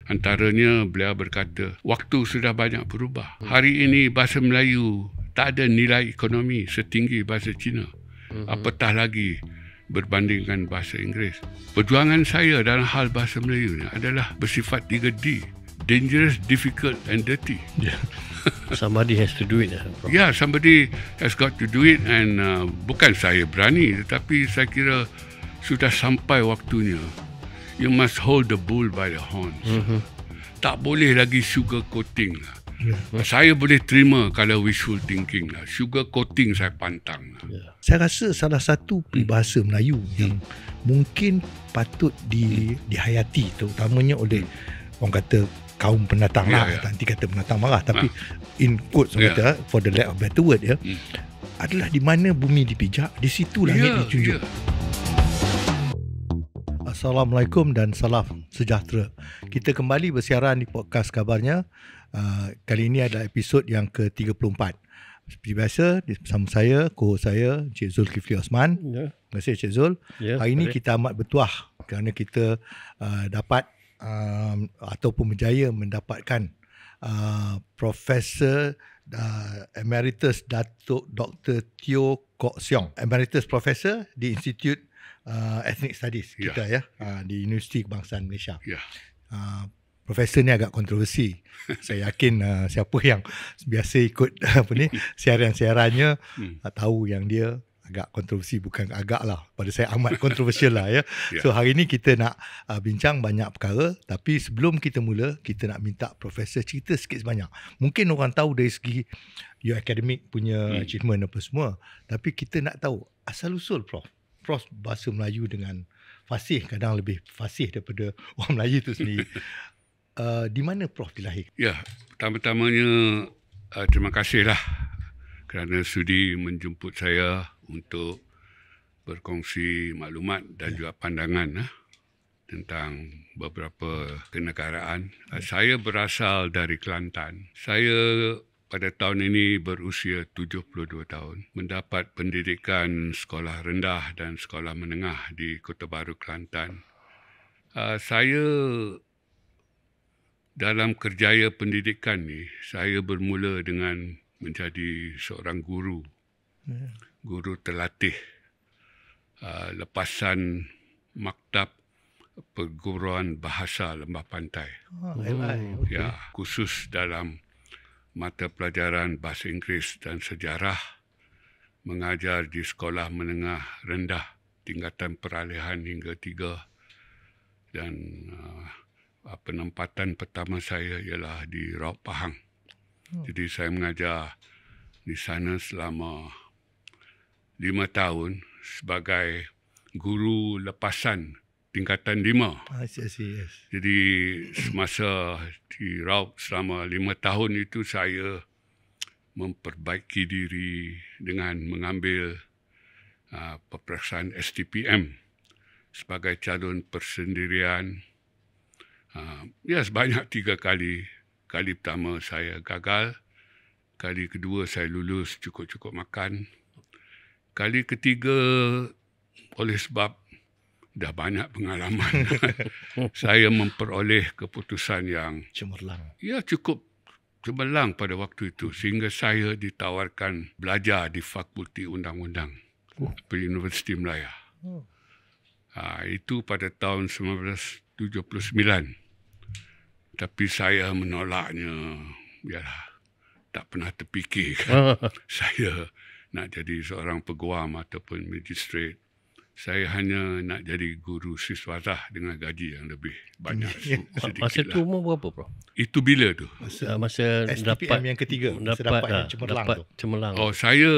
Antaranya beliau berkata, waktu sudah banyak berubah. Hari ini bahasa Melayu tak ada nilai ekonomi setinggi bahasa Cina. Apatah lagi berbandingkan bahasa Inggeris. Perjuangan saya dalam hal bahasa Melayu ni adalah bersifat 3D. Dangerous, difficult and dirty. Yeah. Somebody has to do it. Yeah, somebody has got to do it, and bukan saya berani, tetapi saya kira sudah sampai waktunya. You must hold the bull by the horns. Tak boleh lagi sugar coating lah. Saya boleh terima kalau wishful thinking lah. Sugar coating saya pantang lah. Saya rasa salah satu peribahasa Melayu yang mungkin patut dihayati, terutamanya oleh orang kata kaum pendatang lah. Nanti kata pendatang marah, tapi in quotes kata, for the lack of better word adalah di mana bumi dipijak, di situ langit dijunjung. Assalamualaikum dan salam sejahtera. Kita kembali bersiaran di podcast Khabarnya. Kali ini adalah episod yang ke-34. Seperti biasa, bersama saya, co-host saya, Encik Zulkifli Osman. Terima kasih Encik Zul. Hari ini kita amat bertuah kerana kita dapat ataupun berjaya mendapatkan Profesor Emeritus Datuk Dr. Teo Kok Siong, Emeritus Professor di Institute Ethnic Studies kita di Universiti Kebangsaan Malaysia. Profesor ni agak kontroversi. Saya yakin siapa yang biasa ikut siaran-siarannya tahu yang dia agak kontroversi, bukan agak lah, pada saya amat kontroversial lah ya. So hari ni kita nak bincang banyak perkara, tapi sebelum kita mula, kita nak minta Profesor cerita sikit sebanyak. Mungkin orang tahu dari segi your academic punya achievement apa semua, tapi kita nak tahu asal usul Prof bahasa Melayu dengan fasih, kadang lebih fasih daripada orang Melayu tu sendiri. Di mana Prof dilahir? Ya, pertama-tamanya terima kasihlah kerana sudi menjemput saya untuk berkongsi maklumat dan juga pandangan tentang beberapa kenegaraan. Saya berasal dari Kelantan. Saya pada tahun ini berusia 72 tahun. Mendapat pendidikan sekolah rendah dan sekolah menengah di Kota Baru, Kelantan. Saya dalam kerjaya pendidikan ni, saya bermula dengan menjadi seorang guru terlatih lepasan Maktab Perguruan Bahasa Lembah Pantai. Ya, khusus dalam mata pelajaran bahasa Inggeris dan sejarah, mengajar di sekolah menengah rendah tingkatan peralihan hingga 3, dan penempatan pertama saya ialah di Raub Pahang. Jadi saya mengajar di sana selama 5 tahun sebagai guru lepasan tingkatan 5. Jadi semasa di Raub selama 5 tahun itu saya memperbaiki diri dengan mengambil peperiksaan STPM sebagai calon persendirian. Sebanyak 3 kali. Kali pertama saya gagal. Kali kedua saya lulus cukup-cukup makan. Kali ketiga, oleh sebab dah banyak pengalaman, saya memperoleh keputusan yang cemerlang. Ya, cukup cemerlang pada waktu itu, sehingga saya ditawarkan belajar di Fakulti Undang-Undang di Universiti Melaya. Itu pada tahun 1979. Tapi saya menolaknya. Tak pernah terfikir saya nak jadi seorang peguam ataupun magistrate. Saya hanya nak jadi guru siswazah dengan gaji yang lebih banyak sedikit. Masa tu umur berapa, Prof? Itu bila tu? Masa STPM yang ketiga. Dapat cemerlang. Saya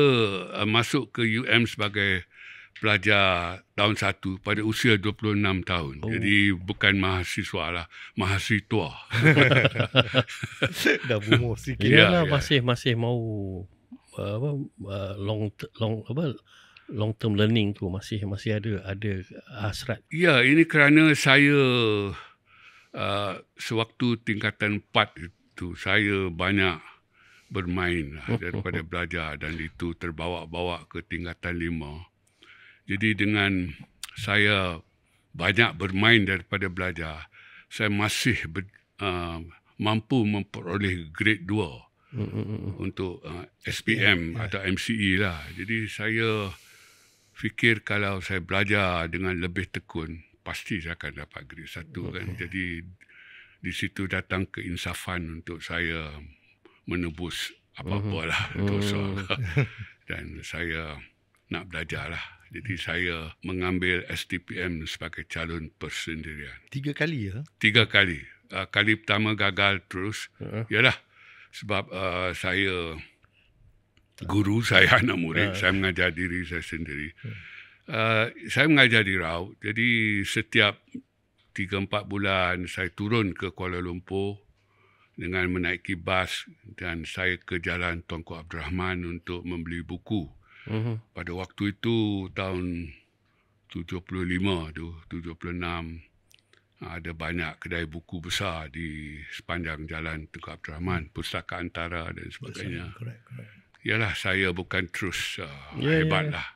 masuk ke UM sebagai pelajar tahun 1 pada usia 26 tahun. Jadi bukan mahasiswa lah, mahasiswa. Dah berumur sikit. Masih mau long term learning tu masih ada hasrat. Ya, ini kerana saya sewaktu tingkatan 4 itu saya banyak bermain daripada belajar, dan itu terbawa-bawa ke tingkatan 5. Jadi dengan saya banyak bermain daripada belajar, saya masih mampu memperoleh grade 2 untuk SPM atau MCE lah. Jadi saya fikir kalau saya belajar dengan lebih tekun, pasti saya akan dapat grade 1 kan. Jadi di situ datang keinsafan untuk saya menebus apa-apa lah dosa. Dan saya nak belajar lah. Jadi saya mengambil STPM sebagai calon persendirian. 3 kali ya? 3 kali. Kali pertama gagal terus. Yalah. Sebab saya guru, saya anak murid. Saya mengajar diri saya sendiri. Saya mengajar di Raut. Jadi setiap 3-4 bulan saya turun ke Kuala Lumpur dengan menaiki bas dan saya ke Jalan Tunku Abdul Rahman untuk membeli buku. Pada waktu itu tahun 75 tu, 76, ada banyak kedai buku besar di sepanjang Jalan Tunku Abdul Rahman, Pustaka Antara dan sebagainya. Correct. Yalah, saya bukan terus hebat lah.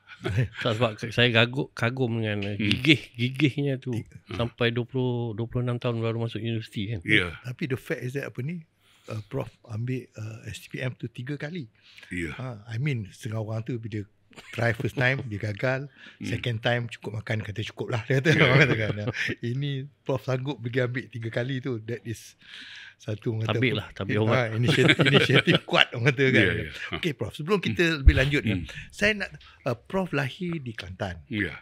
Sebab saya kagum dengan gigihnya tu. Sampai 26 tahun baru masuk universiti kan. Ya. Tapi the fact is that Prof ambil STPM tu 3 kali. I mean, setengah orang tu bila try first time dia gagal, second time cukup makan, kata cukup lah dia kata. Orang katakan ini Prof sanggup pergi ambil 3 kali tu. That is satu orang kata tabik lah, tabik orang. Inisiatif kuat orang kata kan. Okey Prof, sebelum kita lebih lanjut ni, saya nak Prof lahir di Kelantan. Ya.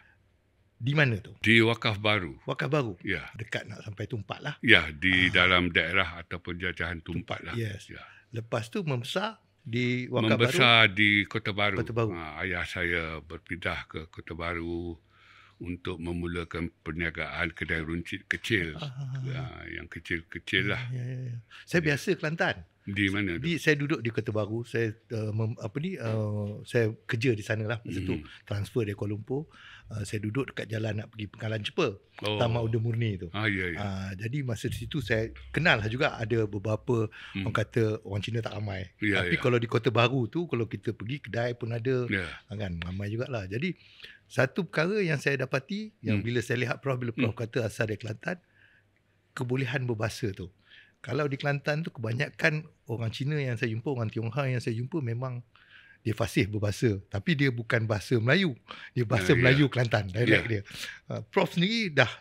Di mana tu? Di Wakaf Baru. Wakaf Baru? Ya. Dekat nak sampai Tumpat lah. Ya, di dalam daerah ataupun jajahan Tumpat lah. Yes. Ya. Lepas tu membesar di Wakaf Baru? Membesar di Kota Baru. Kota Baru. Ayah saya berpindah ke Kota Baru untuk memulakan perniagaan kedai runcit kecil. Yang kecil-kecil lah. Ya. Saya biasa Kelantan. Di mana tu? Saya duduk di Kota Baru. Saya saya kerja di sana lah masa tu. Transfer dari Kuala Lumpur. Saya duduk dekat jalan nak pergi Pengkalan Cepa. Taman Uda Murni tu. Ya. Jadi masa di situ saya kenal lah juga ada beberapa orang kata orang Cina tak ramai. Tapi kalau di Kota Baru tu, kalau kita pergi kedai pun ada. Kan, ramai jugalah. Jadi satu perkara yang saya dapati, yang bila saya lihat Prof, bila Prof kata asal dari Kelantan, kebolehan berbahasa tu. Kalau di Kelantan tu kebanyakan orang Cina yang saya jumpa, orang Tionghoa yang saya jumpa memang dia fasih berbahasa. Tapi dia bukan bahasa Melayu. Dia bahasa Melayu Kelantan, dialek dia. Prof sendiri dah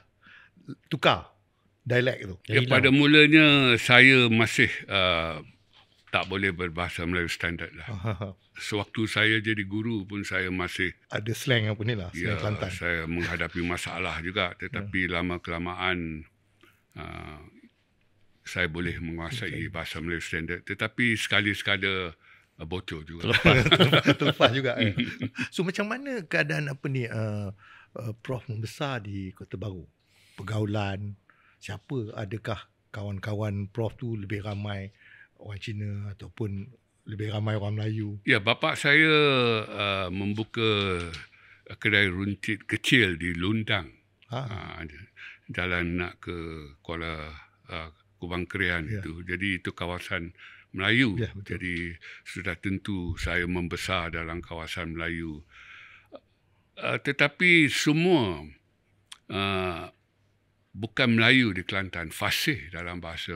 tukar dialek tu. Ya, pada mulanya saya masih tak boleh berbahasa Melayu standard lah. Sewaktu saya jadi guru pun saya masih ada slang apa ni lah, slang Kelantan. Saya menghadapi masalah juga, tetapi lama-kelamaan saya boleh menguasai bahasa Melayu standard. Tetapi sekali-sekala bocor juga. Terlepas juga. So macam mana keadaan Prof membesar di Kota Baru? Pergaulan, siapa, adakah kawan-kawan Prof tu lebih ramai orang Cina ataupun lebih ramai orang Melayu? Ya, bapa saya membuka kedai runcit kecil di Lundang. Jalan nak ke Kuala Kubang Krian itu. Jadi itu kawasan Melayu. Jadi sudah tentu saya membesar dalam kawasan Melayu. Tetapi semua bukan Melayu di Kelantan, fasih dalam bahasa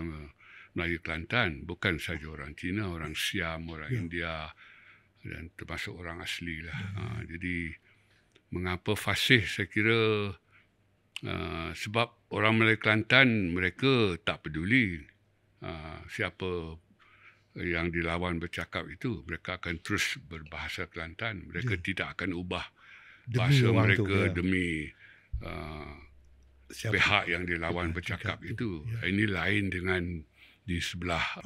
Melayu Kelantan. Bukan saja orang Cina, orang Siam, orang India dan termasuk orang asli lah. Jadi mengapa fasih? Saya kira sebab orang Melayu Kelantan mereka tak peduli siapa yang dilawan bercakap itu, mereka akan terus berbahasa Kelantan. Mereka tidak akan ubah bahasa mereka demi pihak yang dilawan bercakap itu. Ini lain dengan di sebelah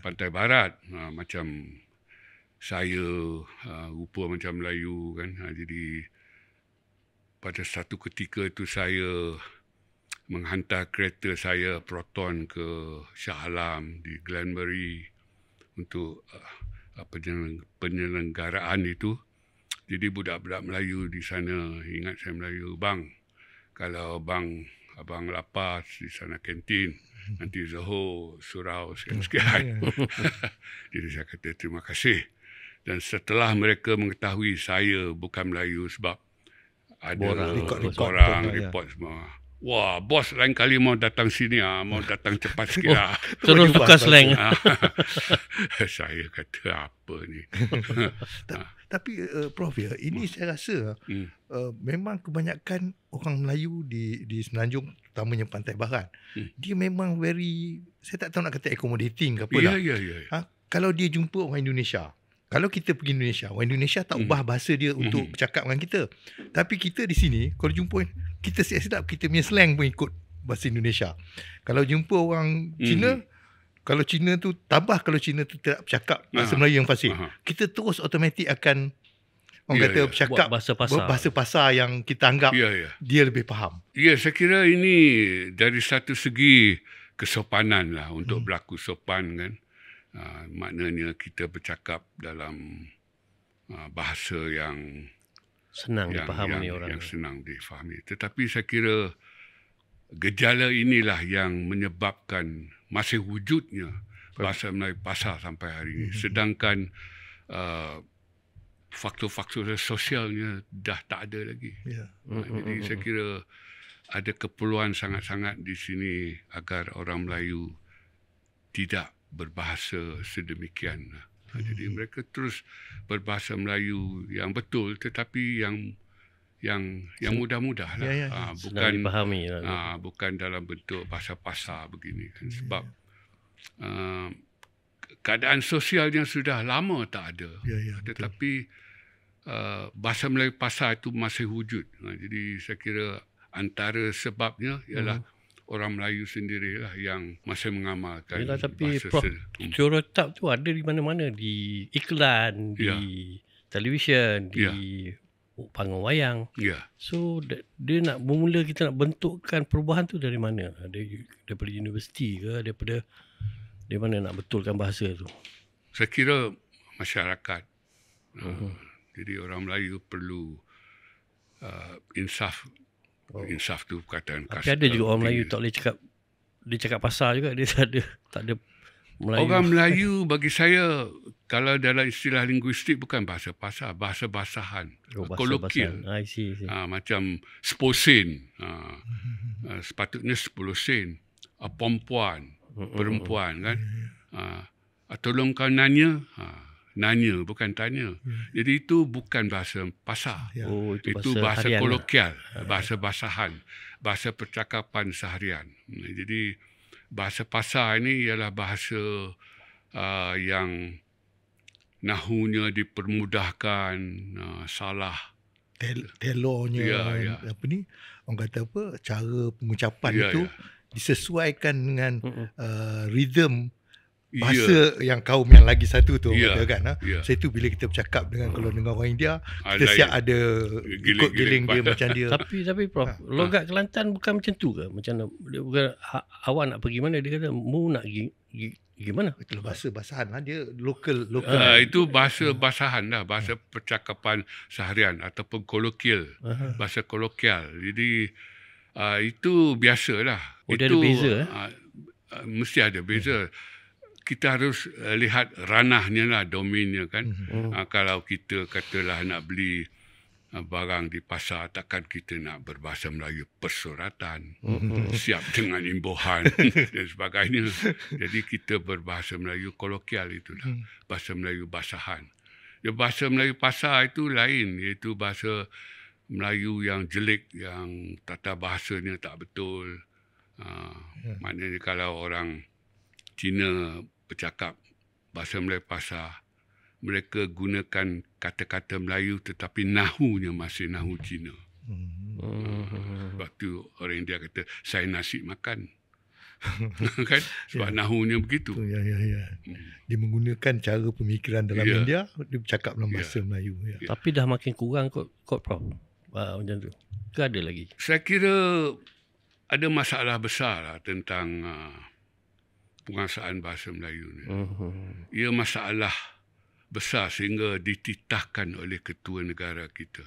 Pantai Barat. Macam saya rupa macam Melayu kan. Jadi pada satu ketika itu saya menghantar kereta saya Proton ke Shah Alam di Glenbury untuk penyelenggaraan itu. Jadi budak-budak Melayu di sana ingat saya Melayu, bang, kalau abang lapar di sana kantin, nanti Zohor surau sekian-sekian. Jadi saya kata terima kasih. Dan setelah mereka mengetahui saya bukan Melayu sebab ada orang report semua, Wah, bos lain kali mau datang sini, mau datang cepat sikit. Terus tukar slang. Saya kata apa ni? Tapi Prof ya, ini saya rasa memang kebanyakan orang Melayu di Semenanjung, terutamanya Pantai Barat, dia memang saya tak tahu nak kata accommodating ke apa lah. Ya. Kalau dia jumpa orang Indonesia, kalau kita pergi Indonesia, orang Indonesia tak ubah bahasa dia untuk bercakap dengan kita. Tapi kita di sini, kalau jumpa, kita sedap kita punya slang pun ikut bahasa Indonesia. Kalau jumpa orang Cina, kalau Cina tu tabah, kalau Cina tu tak bercakap bahasa Melayu yang fasih, kita terus automatik akan orang kata bercakap bahasa pasar yang kita anggap dia lebih faham. Ya, saya kira ini dari satu segi kesopanan lah, untuk berlaku sopan kan. Maknanya kita bercakap dalam bahasa yang senang dipahami orang. Yang senang difahami. Tetapi saya kira gejala inilah yang menyebabkan masih wujudnya bahasa Melayu pasar sampai hari ini. Sedangkan faktor-faktor sosialnya dah tak ada lagi. Jadi saya kira ada keperluan sangat-sangat di sini agar orang Melayu tidak berbahasa sedemikian. Jadi mereka terus berbahasa Melayu yang betul, tetapi yang mudah-mudah lah. Bukan dipahami bukan dalam bentuk bahasa pasar begini kan. Sebab keadaan sosialnya sudah lama tak ada. Tetapi bahasa Melayu pasar itu masih wujud. Jadi saya kira antara sebabnya ialah orang Melayu sendirilah yang masih mengamalkan. Yalah, tapi Prof, stereotip tu ada di mana-mana, di iklan, di televisyen, di panggung wayang. So dia nak bermula, kita nak bentukkan perubahan tu dari mana? Daripada universiti ke, daripada mana nak betulkan bahasa tu? Saya kira masyarakat. Jadi orang Melayu perlu insaf. Insaf tu perkataan kasar. Tapi ada juga orang Melayu tak boleh cakap, dia cakap pasar juga, dia tak ada Melayu. Orang Melayu bagi saya, kalau dalam istilah linguistik, bukan bahasa pasar, bahasa basahan, kolokil. Macam 10 sen. Sepatutnya 10 sen. Perempuan, kan. Tolong kau nanya. Nanya, bukan tanya. Jadi itu bukan bahasa pasar. Itu bahasa kolokal, bahasa basahan, bahasa percakapan seharian. Jadi bahasa pasar ini ialah bahasa yang nahunya dipermudahkan, salah. Telornya, apa ni? Orang kata apa? Cara pengucapan itu disesuaikan dengan rhythm bahasa yang kaum yang lagi satu tu kata kan. Saya tu bila kita bercakap kalau dengan orang India, kita siap ada ikut giling dia macam dia. Tapi Prof, logat Kelantan bukan macam tu ke? Macam dia bukan awak nak pergi mana, dia kata mu nak pergi mana? Itu bahasa basahan lah, dia lokal. Itu bahasa basahan lah, bahasa percakapan seharian ataupun kolokil, bahasa kolokal. Jadi itu biasalah. Dia ada beza mesti ada beza. Kita harus lihat ranahnya lah, domainnya kan. Kalau kita katalah nak beli barang di pasar, takkan kita nak berbahasa Melayu persuratan, siap dengan imbuhan dan sebagainya. Jadi kita berbahasa Melayu kolokal itulah, bahasa Melayu basahan. Bahasa Melayu pasar itu lain, iaitu bahasa Melayu yang jelek, yang tata bahasanya tak betul. Maknanya kalau orang Cina bercakap bahasa Melayu pasar, mereka gunakan kata-kata Melayu tetapi nahunya masih nahu Cina. Sebab tu orang India kata, saya nasi makan. Kan? Sebab nahunya begitu. Dia menggunakan cara pemikiran dalam India, dia bercakap dalam bahasa Melayu. Tapi dah makin kurang kot Prof. Macam tu. Ke ada lagi? Saya kira ada masalah besar lah tentang penguasaan bahasa Melayu ni. Ia masalah besar sehingga dititahkan oleh ketua negara kita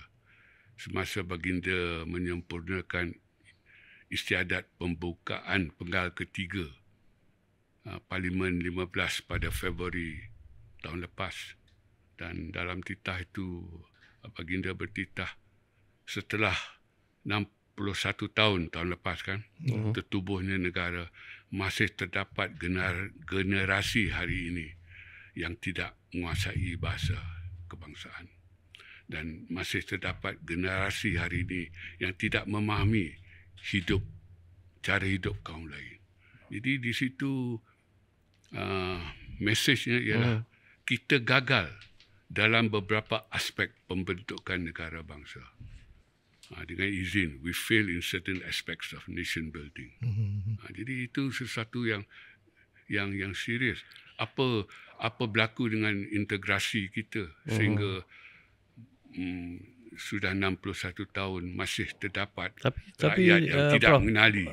semasa baginda menyempurnakan istiadat pembukaan penggal ketiga Parlimen 15 pada Februari tahun lepas. Dan dalam titah itu baginda bertitah, setelah 60 tahun lepas kan, tertubuhnya negara, masih terdapat generasi hari ini yang tidak menguasai bahasa kebangsaan. Dan masih terdapat generasi hari ini yang tidak memahami cara hidup kaum lain. Jadi di situ mesejnya ialah kita gagal dalam beberapa aspek pembentukan negara bangsa. Dengan izin, we fail in certain aspects of nation building. Jadi itu sesuatu yang serius. Apa berlaku dengan integrasi kita sehingga sudah 61 tahun masih terdapat rakyat yang tidak mengenali.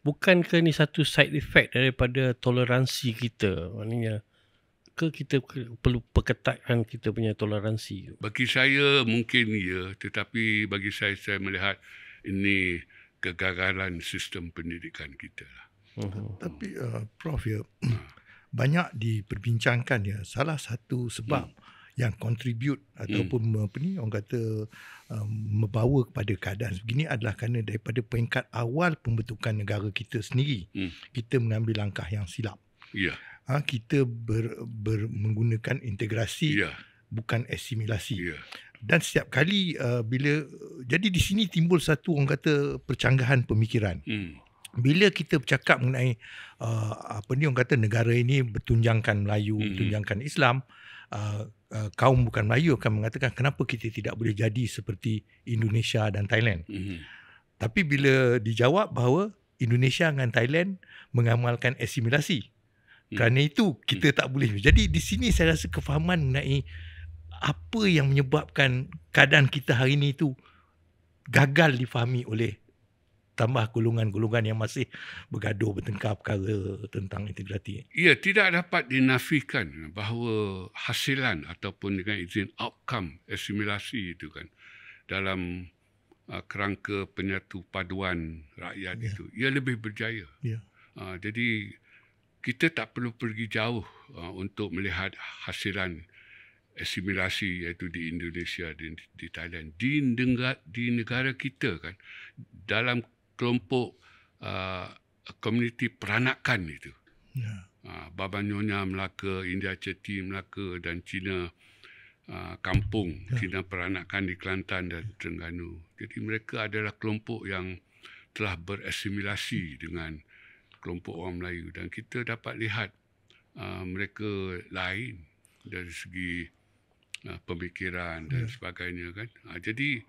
Bukankah ni satu side effect daripada toleransi kita? Maknanya kita perlu perketatkan kita punya toleransi? Bagi saya mungkin ya, tetapi bagi saya melihat ini kegagalan sistem pendidikan kita lah. Tapi Prof ya, banyak diperbincangkan ya, salah satu sebab yang contribute ataupun orang kata membawa kepada keadaan begini adalah kerana daripada peringkat awal pembentukan negara kita sendiri, kita mengambil langkah yang silap. Kita menggunakan integrasi, bukan asimilasi. Dan setiap kali bila jadi di sini timbul satu orang kata percanggahan pemikiran. Bila kita bercakap mengenai orang kata negara ini bertunjangkan Melayu, bertunjangkan Islam, kaum bukan Melayu akan mengatakan kenapa kita tidak boleh jadi seperti Indonesia dan Thailand. Tapi bila dijawab bahawa Indonesia dengan Thailand mengamalkan asimilasi, kerana itu kita tak boleh. Jadi di sini saya rasa kefahaman mengenai apa yang menyebabkan keadaan kita hari ini itu gagal difahami oleh tambah golongan-golongan yang masih bergaduh, bertengkar perkara tentang integriti. Ya, tidak dapat dinafikan bahawa hasilan ataupun dengan izin outcome asimilasi itu kan dalam kerangka penyatu paduan rakyat itu, ia lebih berjaya. Jadi kita tak perlu pergi jauh untuk melihat hasilan asimilasi iaitu di Indonesia dan di Thailand. Di negara kita kan, dalam kelompok komuniti peranakan itu. Baba Nyonya Melaka, India Ceti Melaka dan Cina Kampung, Cina Peranakan di Kelantan dan Terengganu. Jadi mereka adalah kelompok yang telah berasimilasi dengan kelompok orang Melayu dan kita dapat lihat mereka lain dari segi pemikiran dan sebagainya kan. Jadi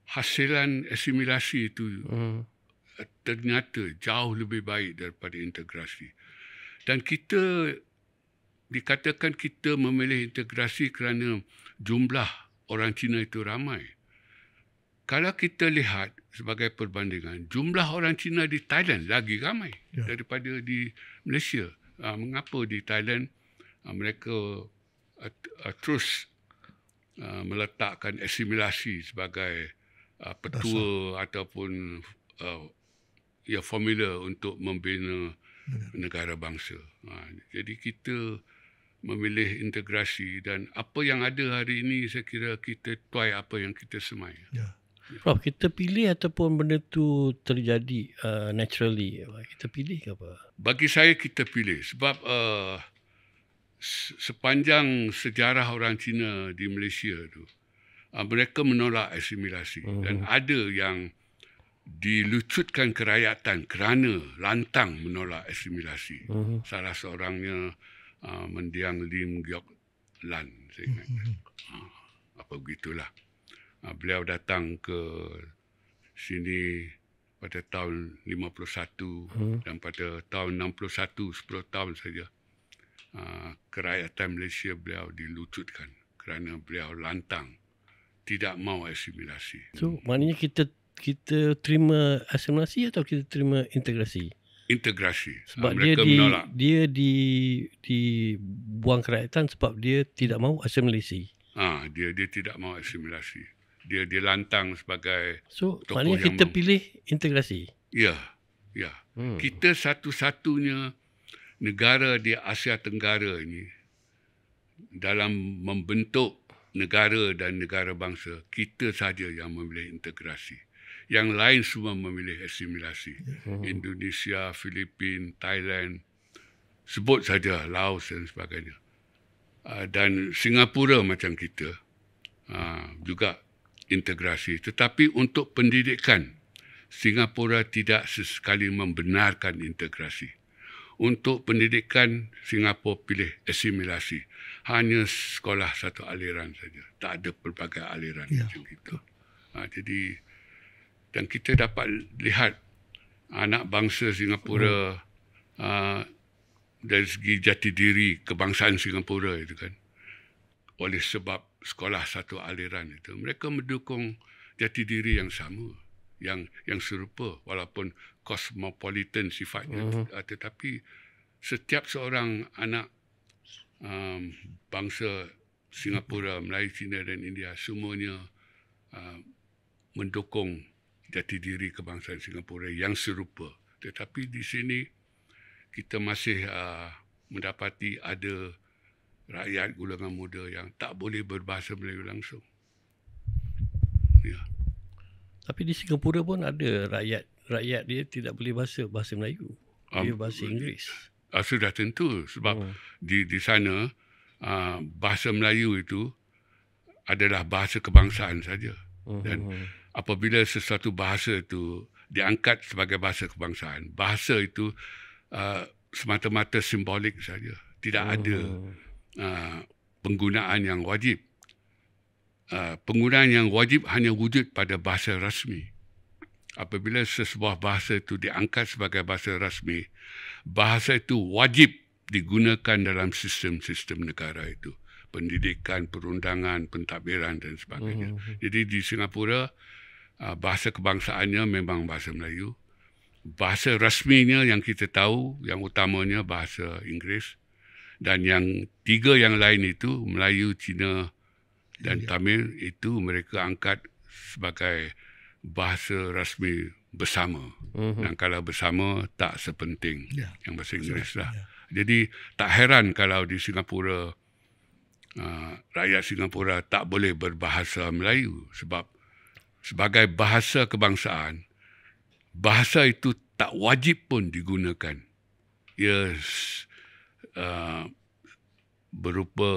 hasilan asimilasi itu ternyata jauh lebih baik daripada integrasi. Dan kita dikatakan kita memilih integrasi kerana jumlah orang Cina itu ramai. Kalau kita lihat sebagai perbandingan, jumlah orang Cina di Thailand lagi ramai daripada di Malaysia. Mengapa di Thailand mereka terus meletakkan asimilasi sebagai petua ataupun formula untuk membina negara bangsa. Jadi kita memilih integrasi dan apa yang ada hari ini saya kira kita tuai apa yang kita semai. Prof, kita pilih ataupun benda tu terjadi naturally? Kita pilih ke apa? Bagi saya kita pilih sebab sepanjang sejarah orang Cina di Malaysia tu mereka menolak asimilasi dan ada yang dilucutkan kerakyatan kerana lantang menolak asimilasi. Salah seorangnya Mendiang Lim Giok Lan, saya ingat. Apa begitulah. Beliau datang ke sini pada tahun 51 dan pada tahun 61, 10 tahun saja, kerakyatan Malaysia beliau dilucutkan kerana beliau lantang tidak mau asimilasi. So, maknanya kita terima asimilasi atau kita terima integrasi? Integrasi. Sebab mereka menolak. Dia dibuang kerakyatan sebab dia tidak mau asimilasi. Dia tidak mau asimilasi. Dia lantang sebagai so, tokoh maknanya yang kita pilih integrasi. Ya. Kita satu-satunya negara di Asia Tenggara ini dalam membentuk negara dan negara bangsa, kita saja yang memilih integrasi. Yang lain semua memilih asimilasi. Indonesia, Filipina, Thailand, sebut saja Laos dan sebagainya. Dan Singapura macam kita juga integrasi. Tetapi untuk pendidikan, Singapura tidak sesekali membenarkan integrasi. Untuk pendidikan, Singapura pilih asimilasi. Hanya sekolah satu aliran saja. Tak ada pelbagai aliran macam itu. Jadi, dan kita dapat lihat anak bangsa Singapura dari segi jati diri kebangsaan Singapura itu kan, oleh sebab sekolah satu aliran itu, mereka mendukung jati diri yang sama, yang serupa walaupun cosmopolitan sifatnya, tetapi setiap seorang anak bangsa Singapura, Melayu, Cina dan India semuanya mendukung jati diri kebangsaan Singapura yang serupa. Tetapi di sini kita masih mendapati ada rakyat golongan muda yang tak boleh berbahasa Melayu langsung. Ya. Tapi di Singapura pun ada rakyat dia tidak boleh bahasa Melayu. Dia bahasa Inggeris. Sudah tentu sebab di sana bahasa Melayu itu adalah bahasa kebangsaan saja. Dan apabila sesuatu bahasa itu diangkat sebagai bahasa kebangsaan, bahasa itu semata-mata simbolik saja. Tidak ada penggunaan yang wajib. Penggunaan yang wajib hanya wujud pada bahasa rasmi. Apabila sesebuah bahasa itu diangkat sebagai bahasa rasmi, bahasa itu wajib digunakan dalam sistem-sistem negara itu. Pendidikan, perundangan, pentadbiran dan sebagainya. Jadi di Singapura, bahasa kebangsaannya memang bahasa Melayu. Bahasa rasminya yang kita tahu, yang utamanya bahasa Inggeris. Dan yang tiga yang lain itu, Melayu, Cina dan Tamil, itu mereka angkat sebagai bahasa rasmi bersama. Dan kalau bersama, tak sepenting yang bahasa Inggeris lah. Jadi tak heran kalau di Singapura, rakyat Singapura tak boleh berbahasa Melayu sebab sebagai bahasa kebangsaan, bahasa itu tak wajib pun digunakan. Ia berupa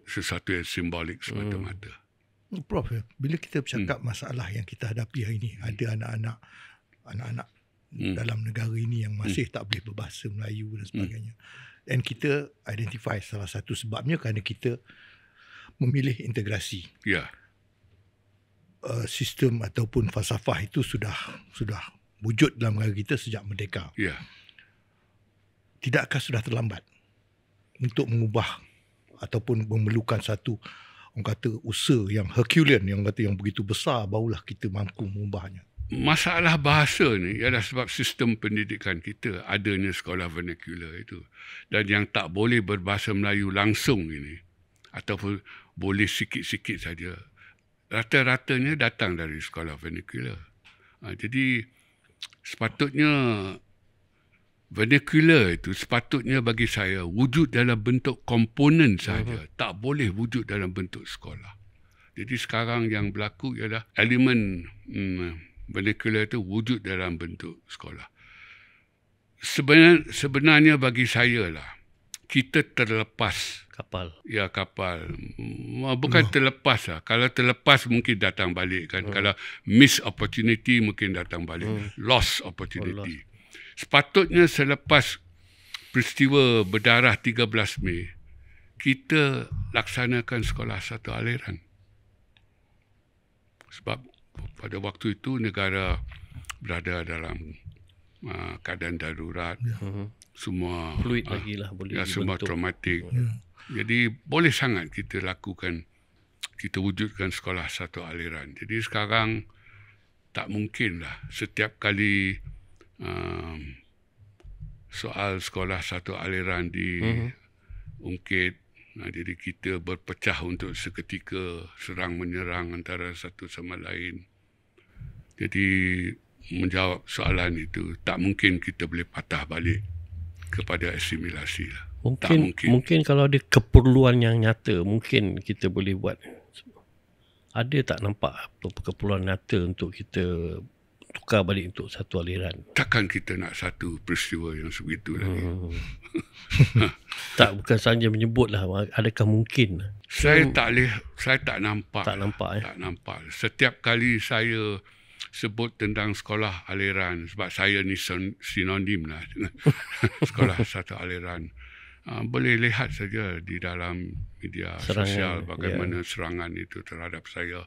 sesuatu yang simbolik semata-mata. Prof, bila kita bercakap masalah yang kita hadapi hari ini, ada anak-anak dalam negara ini yang masih tak boleh berbahasa Melayu dan sebagainya. Dan kita identify salah satu sebabnya kerana kita memilih integrasi. Ya. Sistem ataupun falsafah itu sudah wujud dalam negara kita sejak merdeka. Ya. Tidakkah sudah terlambat untuk mengubah ataupun memerlukan satu, orang kata, usaha yang Herculean, yang kata yang begitu besar, barulah kita mampu mengubahnya? Masalah bahasa ni ialah sebab sistem pendidikan kita adanya sekolah vernacular itu. Dan yang tak boleh berbahasa Melayu langsung ini, ataupun boleh sikit-sikit saja, rata-ratanya datang dari sekolah vernacular. Jadi sepatutnya vernacular itu sepatutnya bagi saya wujud dalam bentuk komponen saja, tak boleh wujud dalam bentuk sekolah. Jadi sekarang yang berlaku ialah elemen vernacular itu wujud dalam bentuk sekolah. Sebenarnya bagi saya lah, kita terlepas kapal. Ya, kapal. Bukan terlepas lah. Kalau terlepas mungkin datang balik kan. Kalau miss opportunity mungkin datang balik. Lost opportunity. Sepatutnya selepas peristiwa berdarah 13 Mei, kita laksanakan sekolah satu aliran. Sebab pada waktu itu negara berada dalam keadaan darurat. Semua fluid lagi lah, boleh semua traumatik. Jadi boleh sangat kita lakukan, kita wujudkan sekolah satu aliran. Jadi sekarang tak mungkin lah setiap kali soal sekolah satu aliran diungkit, jadi kita berpecah untuk seketika serang menyerang antara satu sama lain. Jadi menjawab soalan itu, tak mungkin kita boleh patah balik kepada asimilasi lah. Mungkin kalau ada keperluan yang nyata, mungkin kita boleh buat. ada tak nampak apa keperluan nyata untuk kita tukar balik untuk satu aliran? Takkan kita nak satu peristiwa yang sebegitu lagi. Tak, bukan sahaja menyebut lah. Adakah mungkin? Saya tak nampak. Tak nampak. Tak nampak. Setiap kali saya sebut tentang sekolah aliran, sebab saya ni sinonim lah dengan sekolah satu aliran. Boleh lihat saja di dalam media sosial bagaimana serangan itu terhadap saya,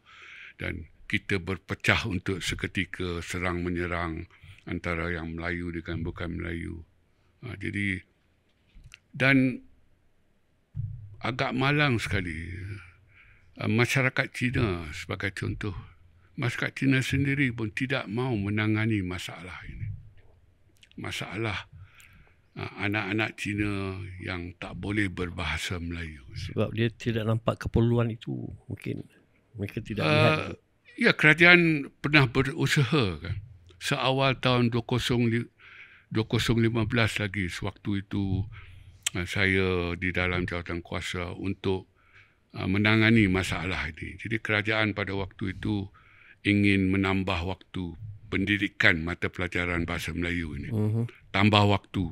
dan kita berpecah untuk seketika serang menyerang antara yang Melayu dengan bukan Melayu. Jadi, dan agak malang sekali masyarakat Cina sebagai contoh. Masyarakat Cina sendiri pun tidak mahu menangani masalah ini. Masalah anak-anak Cina yang tak boleh berbahasa Melayu. Sebab dia tidak nampak keperluan itu, mungkin. Mereka tidak lihat. Ya, kerajaan pernah berusaha kan. Seawal tahun 2015 lagi, sewaktu itu saya di dalam jawatan kuasa untuk menangani masalah ini. Jadi kerajaan pada waktu itu ingin menambah waktu pendidikan mata pelajaran bahasa Melayu ini. Tambah waktu.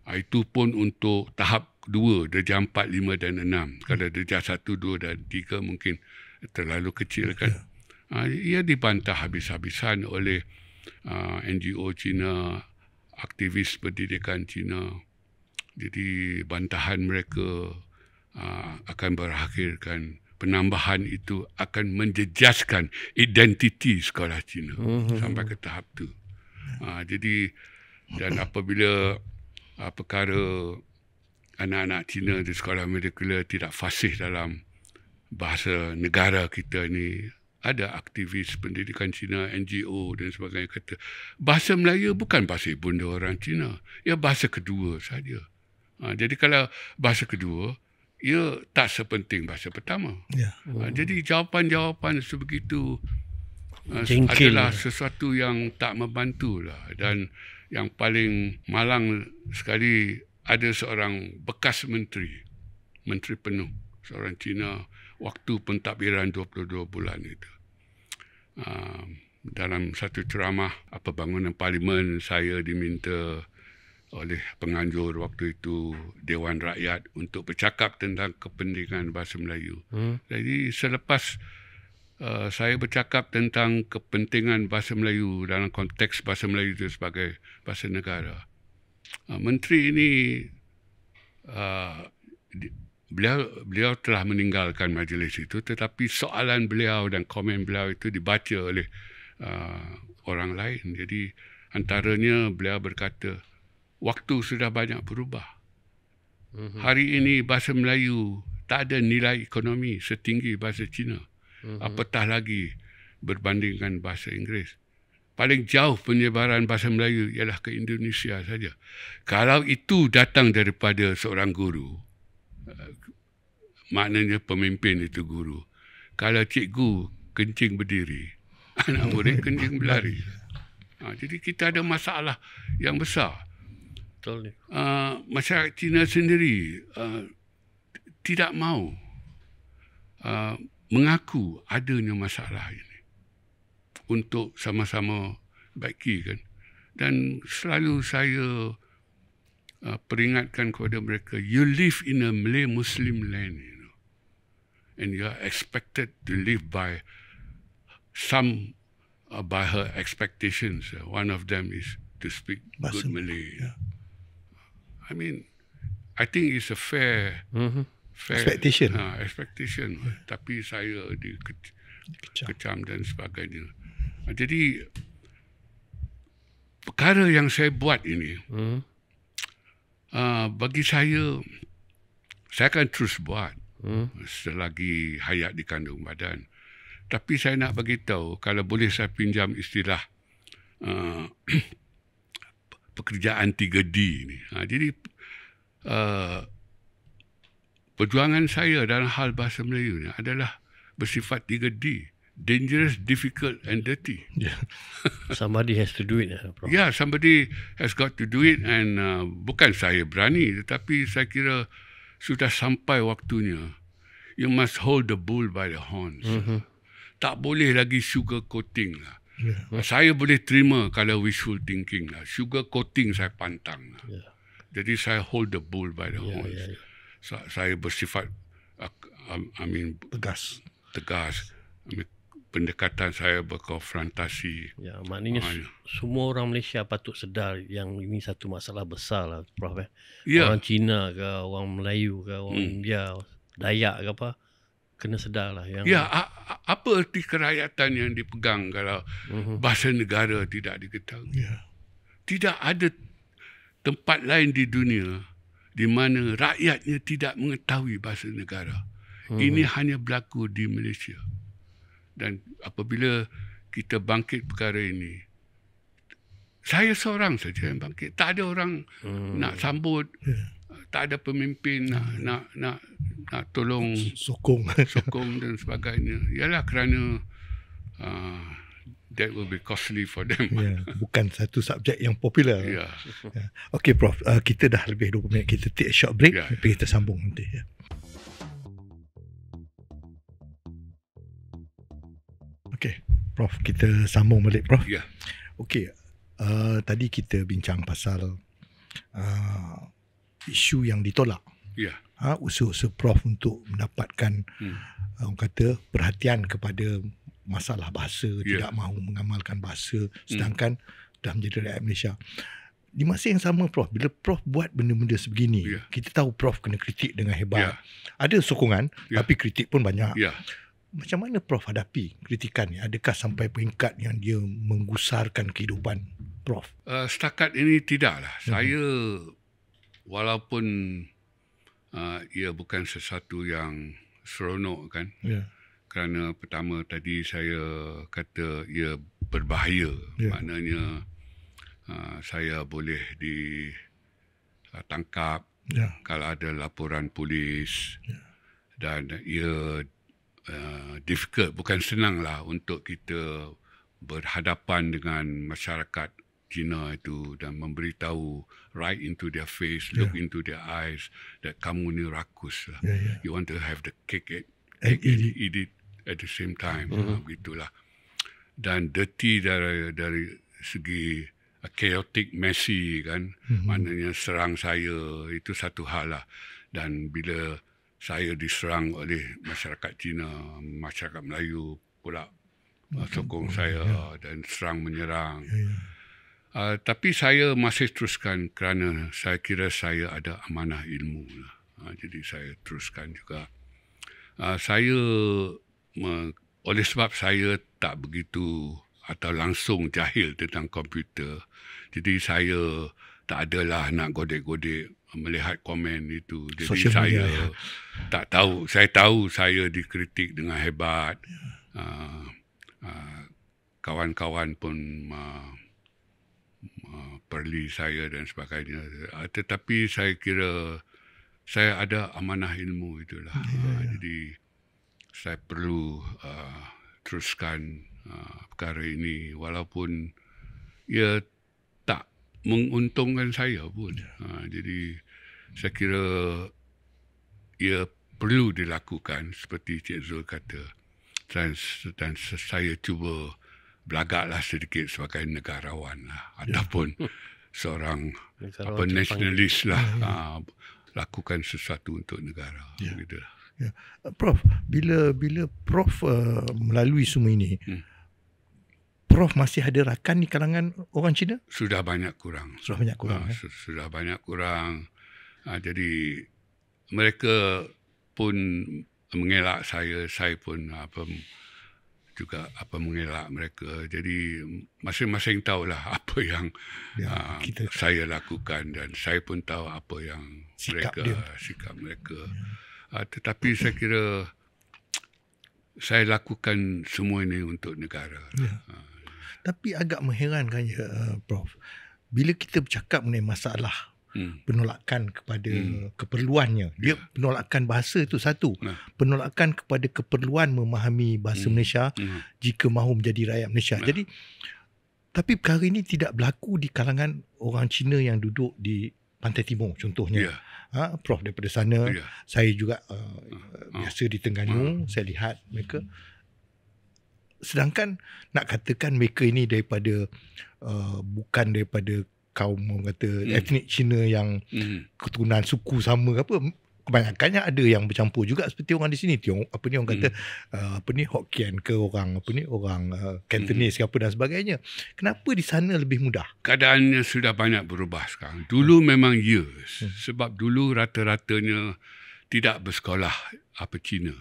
Itu pun untuk tahap 2, darjah 4, 5 dan 6. Kalau darjah 1, 2 dan 3 mungkin terlalu kecil kan. Ia dibantah habis-habisan oleh NGO Cina, aktivis pendidikan Cina. Jadi bantahan mereka akan berakhirkan penambahan itu akan menjejaskan identiti sekolah Cina sampai ke tahap itu. Jadi, dan apabila perkara anak-anak Cina di sekolah medikular tidak fasih dalam bahasa negara kita ni, ada aktivis pendidikan Cina, NGO dan sebagainya kata, bahasa Melayu bukan bahasa ibunda orang Cina, ia bahasa kedua saja. Jadi kalau bahasa kedua, ia tak sepenting bahasa pertama. Jadi jawapan-jawapan sebegitu adalah sesuatu yang tak membantulah. Dan yang paling malang sekali, ada seorang bekas menteri penuh, seorang Cina, waktu pentadbiran 22 bulan itu. Dalam satu ceramah pembangunan parlimen, saya diminta oleh penganjur waktu itu Dewan Rakyat untuk bercakap tentang kepentingan bahasa Melayu. Jadi selepas saya bercakap tentang kepentingan bahasa Melayu dalam konteks bahasa Melayu itu sebagai bahasa negara, menteri ini beliau telah meninggalkan majlis itu, tetapi soalan beliau dan komen beliau itu dibaca oleh orang lain. Jadi antaranya beliau berkata, waktu sudah banyak berubah. Hari ini bahasa Melayu tak ada nilai ekonomi setinggi bahasa Cina. Apatah lagi berbandingkan bahasa Inggeris. Paling jauh penyebaran bahasa Melayu ialah ke Indonesia saja. Kalau itu datang daripada seorang guru, maknanya pemimpin itu guru. Kalau cikgu kencing berdiri, anak murid kencing berlari. Jadi kita ada masalah yang besar. Masyarakat Cina sendiri tidak mahu mengaku adanya masalah ini untuk sama-sama baiki kan. Dan selalu saya peringatkan kepada mereka, you live in a Malay Muslim land, you know, and you are expected to live by by her expectations. One of them is to speak good Malay. I mean, I think it's a fair expectation. Expectation. Tapi saya dikecam dan sebagainya. Jadi perkara yang saya buat ini, bagi saya akan terus buat selagi hayat di kandung badan. Tapi saya nak bagi tahu, kalau boleh saya pinjam istilah pekerjaan 3D ni. Jadi perjuangan saya dalam hal bahasa Melayu ni adalah bersifat 3D. Dangerous, difficult and dirty. Somebody has to do it. Somebody has got to do it, and bukan saya berani, tetapi saya kira sudah sampai waktunya. You must hold the bull by the horns. tak boleh lagi sugar coating lah. Saya boleh terima kalau wishful thinking lah. Sugar coating saya pantang lah. Jadi saya hold the bull by the horns. Saya bersifat tegas. Pendekatan saya berkonfrontasi. Ya, maknanya semua orang Malaysia patut sedar yang ini satu masalah besar lah, Prof. Orang Cina ke, orang Melayu ke, orang India, Dayak ke apa, kena sedar lah. Apa erti kerakyatan yang dipegang kalau bahasa negara tidak diketahui? Tidak ada tempat lain di dunia di mana rakyatnya tidak mengetahui bahasa negara. Ini hanya berlaku di Malaysia. Dan apabila kita bangkit perkara ini, saya seorang saja yang bangkit. Tak ada orang nak sambut, tak ada pemimpin nak tolong sokong dan sebagainya. Ialah kerana that will be costly for them. Bukan satu subjek yang popular. Okey Prof, kita dah lebih 20 minit. Kita take a short break, lepas kita sambung nanti. Okey, Prof, kita sambung balik, Prof. Okey, tadi kita bincang pasal isu yang ditolak. Usaha-usaha Prof untuk mendapatkan orang kata perhatian kepada masalah bahasa, tidak mahu mengamalkan bahasa, sedangkan dah menjadi rakyat Malaysia. Di masa yang sama, Prof, bila Prof buat benda-benda sebegini, kita tahu Prof kena kritik dengan hebat. Ada sokongan, tapi kritik pun banyak. Macam mana Prof hadapi kritikan ni? Adakah sampai peringkat yang dia menggusarkan kehidupan Prof? Setakat ini tidaklah. Saya, walaupun ia bukan sesuatu yang seronok kan. Kerana pertama tadi saya kata ia berbahaya. Maknanya saya boleh ditangkap kalau ada laporan polis. Dan ia difficult, bukan senang lah untuk kita berhadapan dengan masyarakat Cina itu dan memberitahu right into their face, look into their eyes that kamu ni rakus lah. You want to have the cake and eat it at the same time. Begitulah. Dan dirty dari segi chaotic, messy kan. Maknanya serang saya itu satu hal lah. Dan bila saya diserang oleh masyarakat Cina, masyarakat Melayu pula sokong saya dan serang menyerang. Tapi saya masih teruskan kerana saya kira saya ada amanah ilmu. Jadi saya teruskan juga. Oleh sebab saya tak begitu atau langsung jahil tentang komputer, jadi saya tak adalah nak godek-godek melihat komen itu. Jadi social saya tak tahu. Saya tahu saya dikritik dengan hebat. Kawan-kawan pun perli saya dan sebagainya. Tetapi saya kira saya ada amanah ilmu itulah. Jadi saya perlu teruskan perkara ini walaupun ia tak menguntungkan saya pun. Jadi saya kira ia perlu dilakukan seperti Cik Zul kata. Dan saya cuba belagaklah sedikit sebagai negarawan lah, ataupun seorang nasionalis lah, lakukan sesuatu untuk negara. Begitulah. Prof, bila Prof melalui semua ini, Prof masih ada rakan di kalangan orang Cina? Sudah banyak kurang. Sudah banyak kurang. Jadi mereka pun mengelak saya pun juga mengelak mereka. Jadi masing-masing tahulah apa yang saya lakukan dan saya pun tahu apa yang sikap mereka. Tetapi saya kira saya lakukan semua ini untuk negara. Tapi agak mengherankan Prof, bila kita bercakap mengenai masalah penolakan kepada keperluannya, dia penolakan bahasa itu satu, penolakan kepada keperluan memahami bahasa Malaysia jika mahu menjadi rakyat Malaysia. Jadi tapi perkara ini tidak berlaku di kalangan orang Cina yang duduk di Pantai Timur contohnya. Prof daripada sana, saya juga biasa di Terengganu, saya lihat mereka sedangkan nak katakan mereka ini daripada bukan daripada kaum orang kata etnik Cina yang keturunan suku sama ke apa, kebanyakannya ada yang bercampur juga seperti orang di sini, orang kata Hokkien ke orang Cantonese ke apa dan sebagainya. Kenapa di sana lebih mudah? Keadaannya sudah banyak berubah sekarang. Dulu memang sebab dulu rata-ratanya tidak bersekolah apa Cina.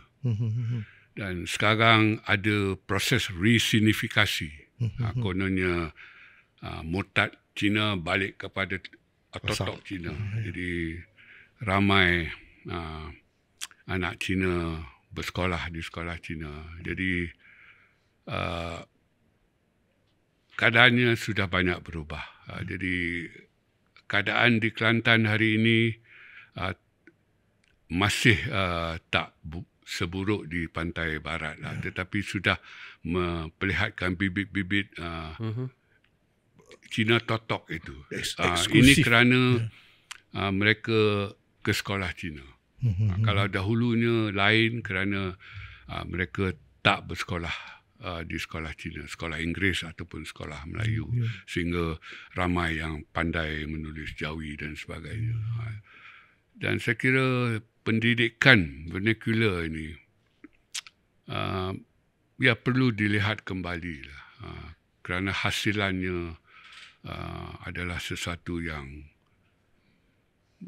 Dan sekarang ada proses resinifikasi. Kononnya murtad Cina balik kepada ototok Cina. Jadi ramai anak Cina bersekolah di sekolah Cina. Jadi keadaannya sudah banyak berubah. Jadi keadaan di Kelantan hari ini masih tak seburuk di pantai barat lah. Tetapi sudah memperlihatkan bibit-bibit Cina totok itu. Ini kerana mereka ke sekolah Cina. Kalau dahulunya lain kerana mereka tak bersekolah di sekolah Cina, sekolah Inggeris ataupun sekolah Melayu, sehingga ramai yang pandai menulis Jawi dan sebagainya. Dan saya kira pendidikan vernacular ini perlu dilihat kembali lah, kerana hasilannya adalah sesuatu yang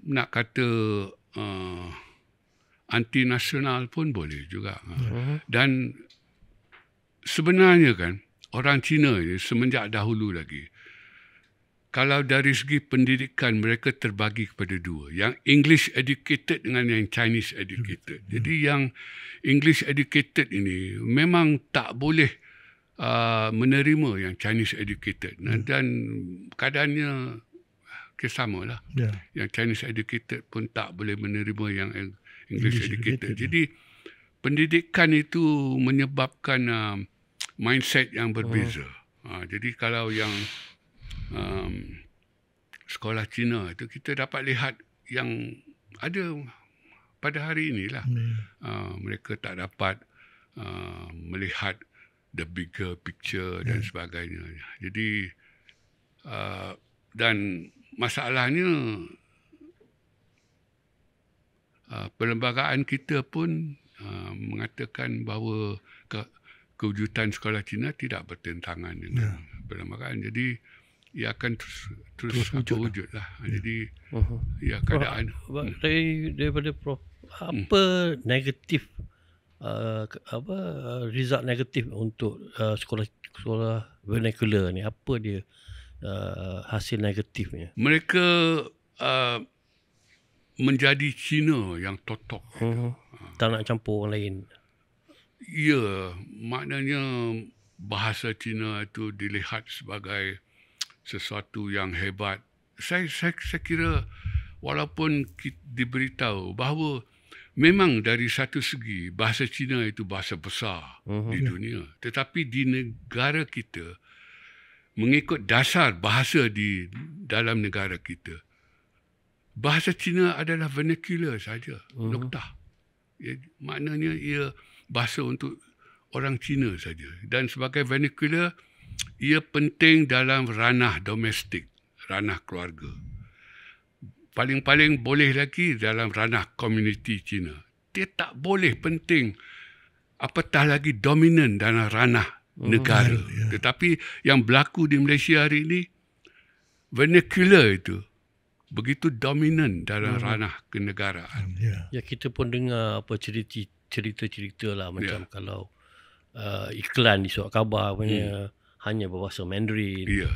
nak kata anti nasional pun boleh juga. Dan sebenarnya kan orang Cina ini semenjak dahulu lagi, kalau dari segi pendidikan mereka terbagi kepada dua, yang English educated dengan yang Chinese educated. Jadi yang English educated ini memang tak boleh menerima yang Chinese educated. Dan keadaannya sama lah. Yang Chinese educated pun tak boleh menerima yang English educated. Jadi pendidikan itu menyebabkan mindset yang berbeza. Jadi kalau yang sekolah Cina itu kita dapat lihat yang ada pada hari inilah. Mereka tak dapat melihat the bigger picture dan sebagainya. Jadi dan masalahnya perlembagaan kita pun mengatakan bahawa kewujudan sekolah Cina tidak bertentangan dengan perlembagaan. Jadi ia akan terus wujud lah. Jadi keadaan. Daripada Prof, apa negatif result negatif untuk sekolah vernacular ni? Apa dia hasil negatifnya? Mereka menjadi Cina yang totok. Tak nak campur orang lain. Ya, maknanya bahasa Cina itu dilihat sebagai sesuatu yang hebat. Saya kira walaupun diberitahu bahawa memang dari satu segi bahasa Cina itu bahasa besar di dunia. Tetapi di negara kita, mengikut dasar bahasa di dalam negara kita, bahasa Cina adalah vernacular saja. Noktah. Maknanya ia bahasa untuk orang Cina saja. Dan sebagai vernacular, ia penting dalam ranah domestik, ranah keluarga. Paling-paling boleh lagi dalam ranah komuniti Cina. Dia tak boleh penting, apatah lagi dominan dalam ranah negara. Tetapi yang berlaku di Malaysia hari ini, vernacular itu begitu dominan dalam ranah kenegaraan. Ya, kita pun dengar apa cerita-cerita lah, macam kalau iklan di surat khabar punya hanya berbahasa Mandarin.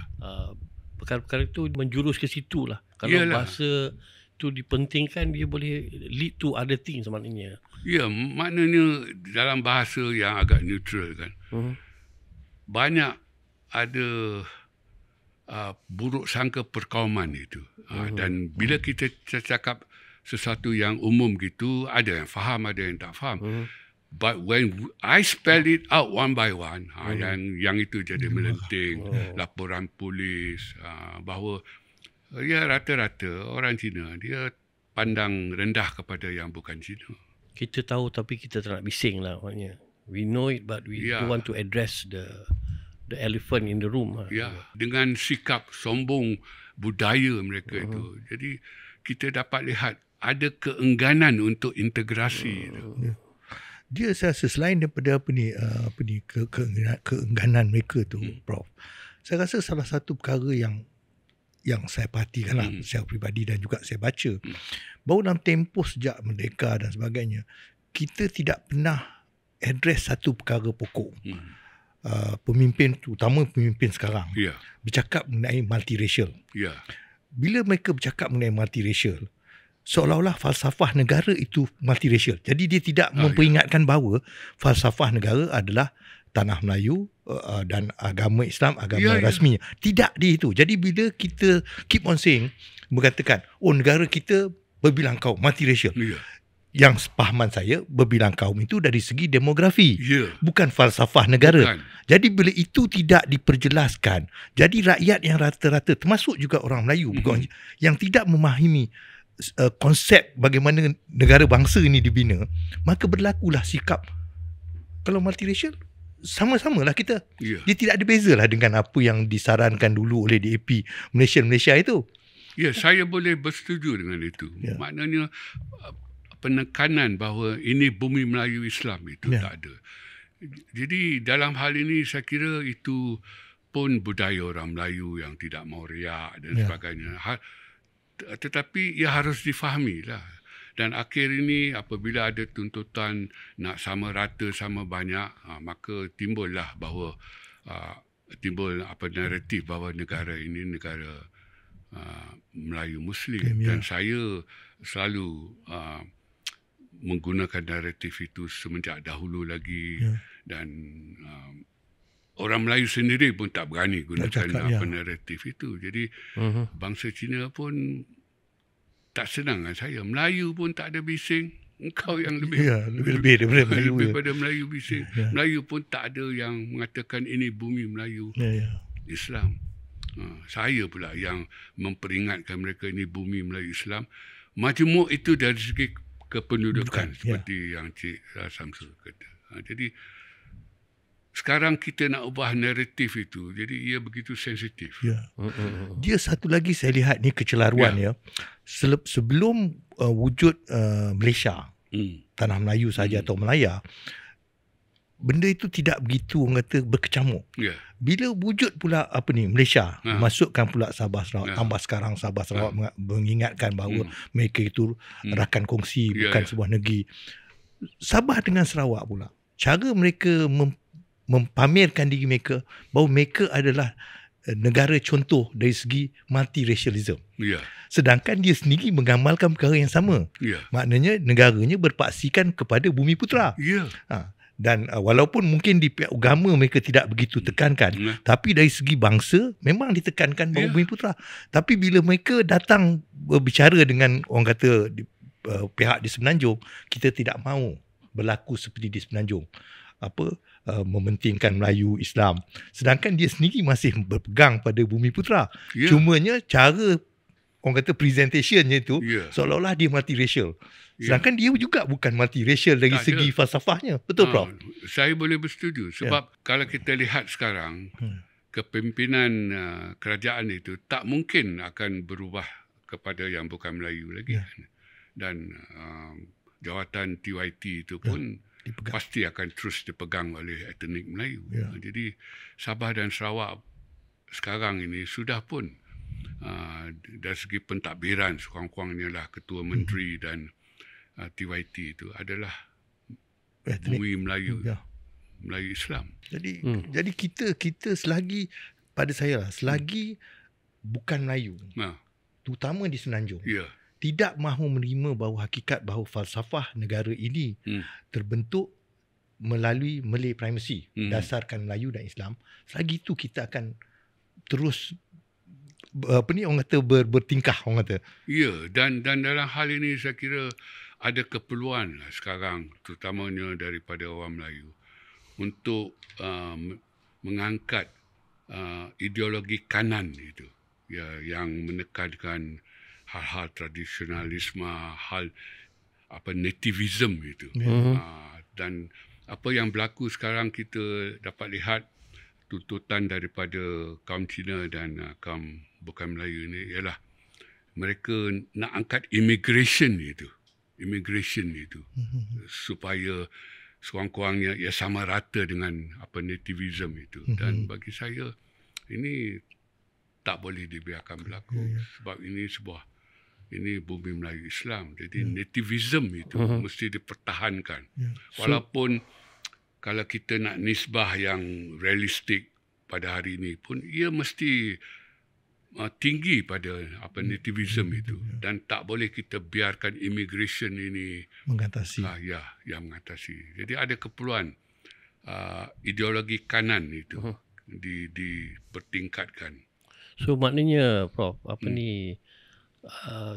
Perkara-perkara itu menjurus ke situ lah. Kalau bahasa itu dipentingkan, dia boleh lead to other things maknanya. Ya, maknanya dalam bahasa yang agak neutral kan. Banyak ada buruk sangka perkauman itu. Dan bila kita cakap sesuatu yang umum gitu, ada yang faham, ada yang tak faham. But when I spell it out one by one, yang itu jadi melenting. Laporan polis bahawa rata-rata orang Cina dia pandang rendah kepada yang bukan Cina. Kita tahu tapi kita tak nak bising lah maknanya. We know it, but we don't want to address the elephant in the room. Dengan sikap sombong budaya mereka itu. Jadi kita dapat lihat ada keengganan untuk integrasi itu. Dia saya rasa selain daripada keengganan mereka tu, Prof. Saya rasa salah satu perkara yang saya perhatikan lah secara peribadi dan juga saya baca, bahawa dalam tempoh sejak merdeka dan sebagainya, kita tidak pernah address satu perkara pokok. Pemimpin, terutama pemimpin sekarang, bercakap mengenai multiracial. Bila mereka bercakap mengenai multiracial, seolah-olah falsafah negara itu multiracial. Jadi dia tidak memperingatkan bahawa falsafah negara adalah tanah Melayu dan agama Islam, agama rasmi. Tidak dia itu. Jadi bila kita keep on saying, mengatakan, negara kita berbilang kaum, multiracial. Yang sepahaman saya, berbilang kaum itu dari segi demografi. Bukan falsafah negara. Jadi bila itu tidak diperjelaskan, jadi rakyat yang rata-rata, termasuk juga orang Melayu, yang tidak memahami konsep bagaimana negara bangsa ini dibina, maka berlakulah sikap, kalau multiracial, sama-samalah kita. Dia tidak ada beza lah dengan apa yang disarankan dulu oleh DAP Malaysia itu. Saya boleh bersetuju dengan itu. Maknanya penekanan bahawa ini bumi Melayu Islam itu tak ada. Jadi dalam hal ini saya kira itu pun budaya orang Melayu yang tidak mau riak dan sebagainya. Tetapi ia harus difahami lah. Dan akhir ini apabila ada tuntutan nak sama rata, sama banyak, maka timbullah bahawa timbul naratif bahawa negara ini negara Melayu Muslim. Dan saya selalu menggunakan naratif itu semenjak dahulu lagi. Dan orang Melayu sendiri pun tak berani gunakan naratif itu. Jadi bangsa Cina pun tak senang dengan saya. Melayu pun tak ada bising. Engkau yang lebih daripada Melayu bising. Melayu pun tak ada yang mengatakan ini bumi Melayu Islam. Saya pula yang memperingatkan mereka ini bumi Melayu Islam. Majmuk itu dari segi kependudukan seperti yang Cik Samsul kata. Jadi sekarang kita nak ubah naratif itu. Jadi ia begitu sensitif. Dia satu lagi saya lihat ni kecelaruan sebelum wujud Malaysia, tanah Melayu saja atau Melaya, benda itu tidak begitu orang kata berkecamuk. Bila wujud pula Malaysia, masukkan pula Sabah Sarawak, tambah sekarang Sabah Sarawak mengingatkan bahawa mereka itu rakan kongsi, bukan sebuah negeri. Sabah dengan Sarawak pula, cara mereka mempamerkan diri mereka bahawa mereka adalah negara contoh dari segi multiracialism. Sedangkan dia sendiri mengamalkan perkara yang sama. Maknanya negaranya berpaksikan kepada Bumi Putera. Dan walaupun mungkin di pihak agama mereka tidak begitu tekankan, tapi dari segi bangsa memang ditekankan bahawa Bumi Putera. Tapi bila mereka datang berbicara dengan orang kata pihak di Semenanjung, kita tidak mahu berlaku seperti di Semenanjung. Mementingkan Melayu Islam, sedangkan dia sendiri masih berpegang pada Bumi Putera. Cumanya cara orang kata presentationnya itu seolah-olah dia multiracial, sedangkan dia juga bukan multiracial dari segi falsafahnya. Betul, Prof? Saya boleh bersetuju sebab kalau kita lihat sekarang kepimpinan kerajaan itu tak mungkin akan berubah kepada yang bukan Melayu lagi. Dan jawatan TYT itu pun pasti akan terus dipegang oleh etnik Melayu. Jadi Sabah dan Sarawak sekarang ini sudah pun dari segi pentadbiran sekurang-kurangnya lah ketua menteri dan TYT itu adalah bumi Melayu, Melayu Islam. Jadi kita selagi, pada saya lah, selagi bukan Melayu, terutama di Semenanjung, tidak mahu menerima bahawa hakikat bahawa falsafah negara ini terbentuk melalui Malay primacy, dasarkan Melayu dan Islam, selagi itu kita akan terus orang kata bertingkah orang kata. Dan dalam hal ini saya kira ada keperluan sekarang terutamanya daripada orang Melayu untuk mengangkat ideologi kanan itu yang menekankan hal-hal tradisionalisme, hal nativism itu. Dan apa yang berlaku sekarang kita dapat lihat tuntutan daripada kaum Cina dan kaum bukan Melayu ni ialah mereka nak angkat immigration itu supaya sekurang-kurangnya ia sama rata dengan apa nativism itu. Dan bagi saya ini tak boleh dibiarkan berlaku sebab ini bumi Melayu Islam. Jadi nativism itu mesti dipertahankan. Walaupun kalau kita nak nisbah yang realistik pada hari ini pun ia mesti tinggi pada apa nativism itu dan tak boleh kita biarkan immigration ini mengatasi. Yang mengatasi. Jadi ada keperluan ideologi kanan itu dipertingkatkan. So maknanya Prof,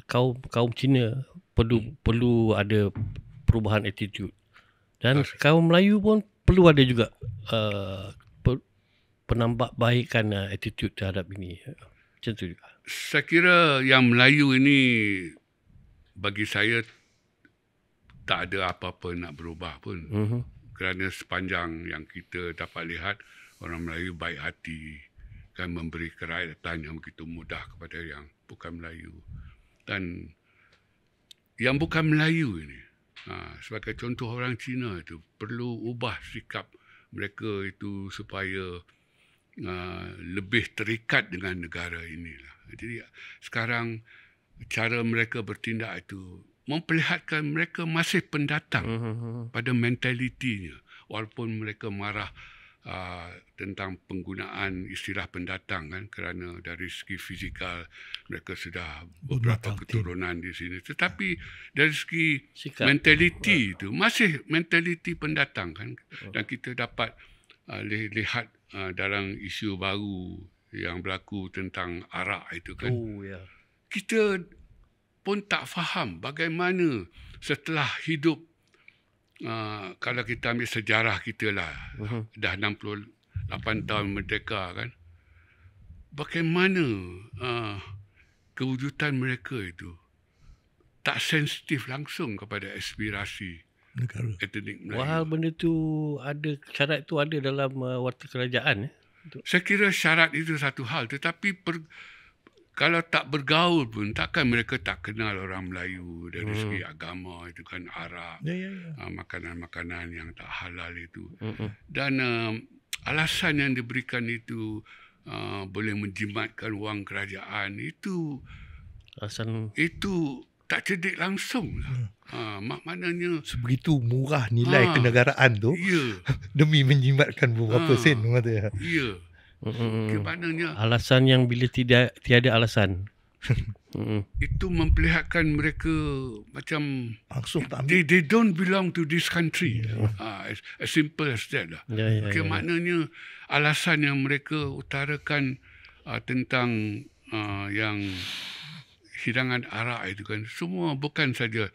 kaum Cina perlu ada perubahan attitude dan kaum Melayu pun perlu ada juga penambahbaikan attitude terhadap ini. Macam tu juga. Saya kira yang Melayu ini bagi saya tak ada apa-apa nak berubah pun. Kerana sepanjang yang kita dapat lihat orang Melayu baik hati, kan memberi kerakyatan yang begitu mudah kepada yang bukan Melayu. Dan yang bukan Melayu ini, sebagai contoh orang Cina itu, perlu ubah sikap mereka itu supaya lebih terikat dengan negara inilah. Jadi sekarang cara mereka bertindak itu memperlihatkan mereka masih pendatang pada mentalitinya. Walaupun mereka marah tentang penggunaan istilah pendatang kan, kerana dari segi fizikal mereka sudah beberapa keturunan di sini, tetapi dari segi mentaliti itu masih mentaliti pendatang kan. Dan kita dapat lihat dalam isu baru yang berlaku tentang arak itu kan. Kita pun tak faham bagaimana setelah hidup kalau kita ambil sejarah kita lah, dah 68 tahun merdeka kan, bagaimana kewujudan mereka itu tak sensitif langsung kepada aspirasi negara etnik Melayu. Wah, benda tu ada, syarat tu ada dalam warta kerajaan. Saya kira syarat itu satu hal, tetapi kalau tak bergaul pun takkan mereka tak kenal orang Melayu dari segi agama itu kan, arak, makanan-makanan yang tak halal itu. Dan alasan yang diberikan itu boleh menjimatkan wang kerajaan itu tak cerdik langsung lah. Maknanya sebegitu murah nilai kenegaraan tu demi menjimatkan beberapa sen. Ya. Maknanya alasan yang bila tiada alasan. Itu memperlihatkan mereka macam langsung tak ambil. They don't belong to this country. As simple as that lah. Maknanya alasan yang mereka utarakan tentang yang hidangan arak itu kan, semua bukan saja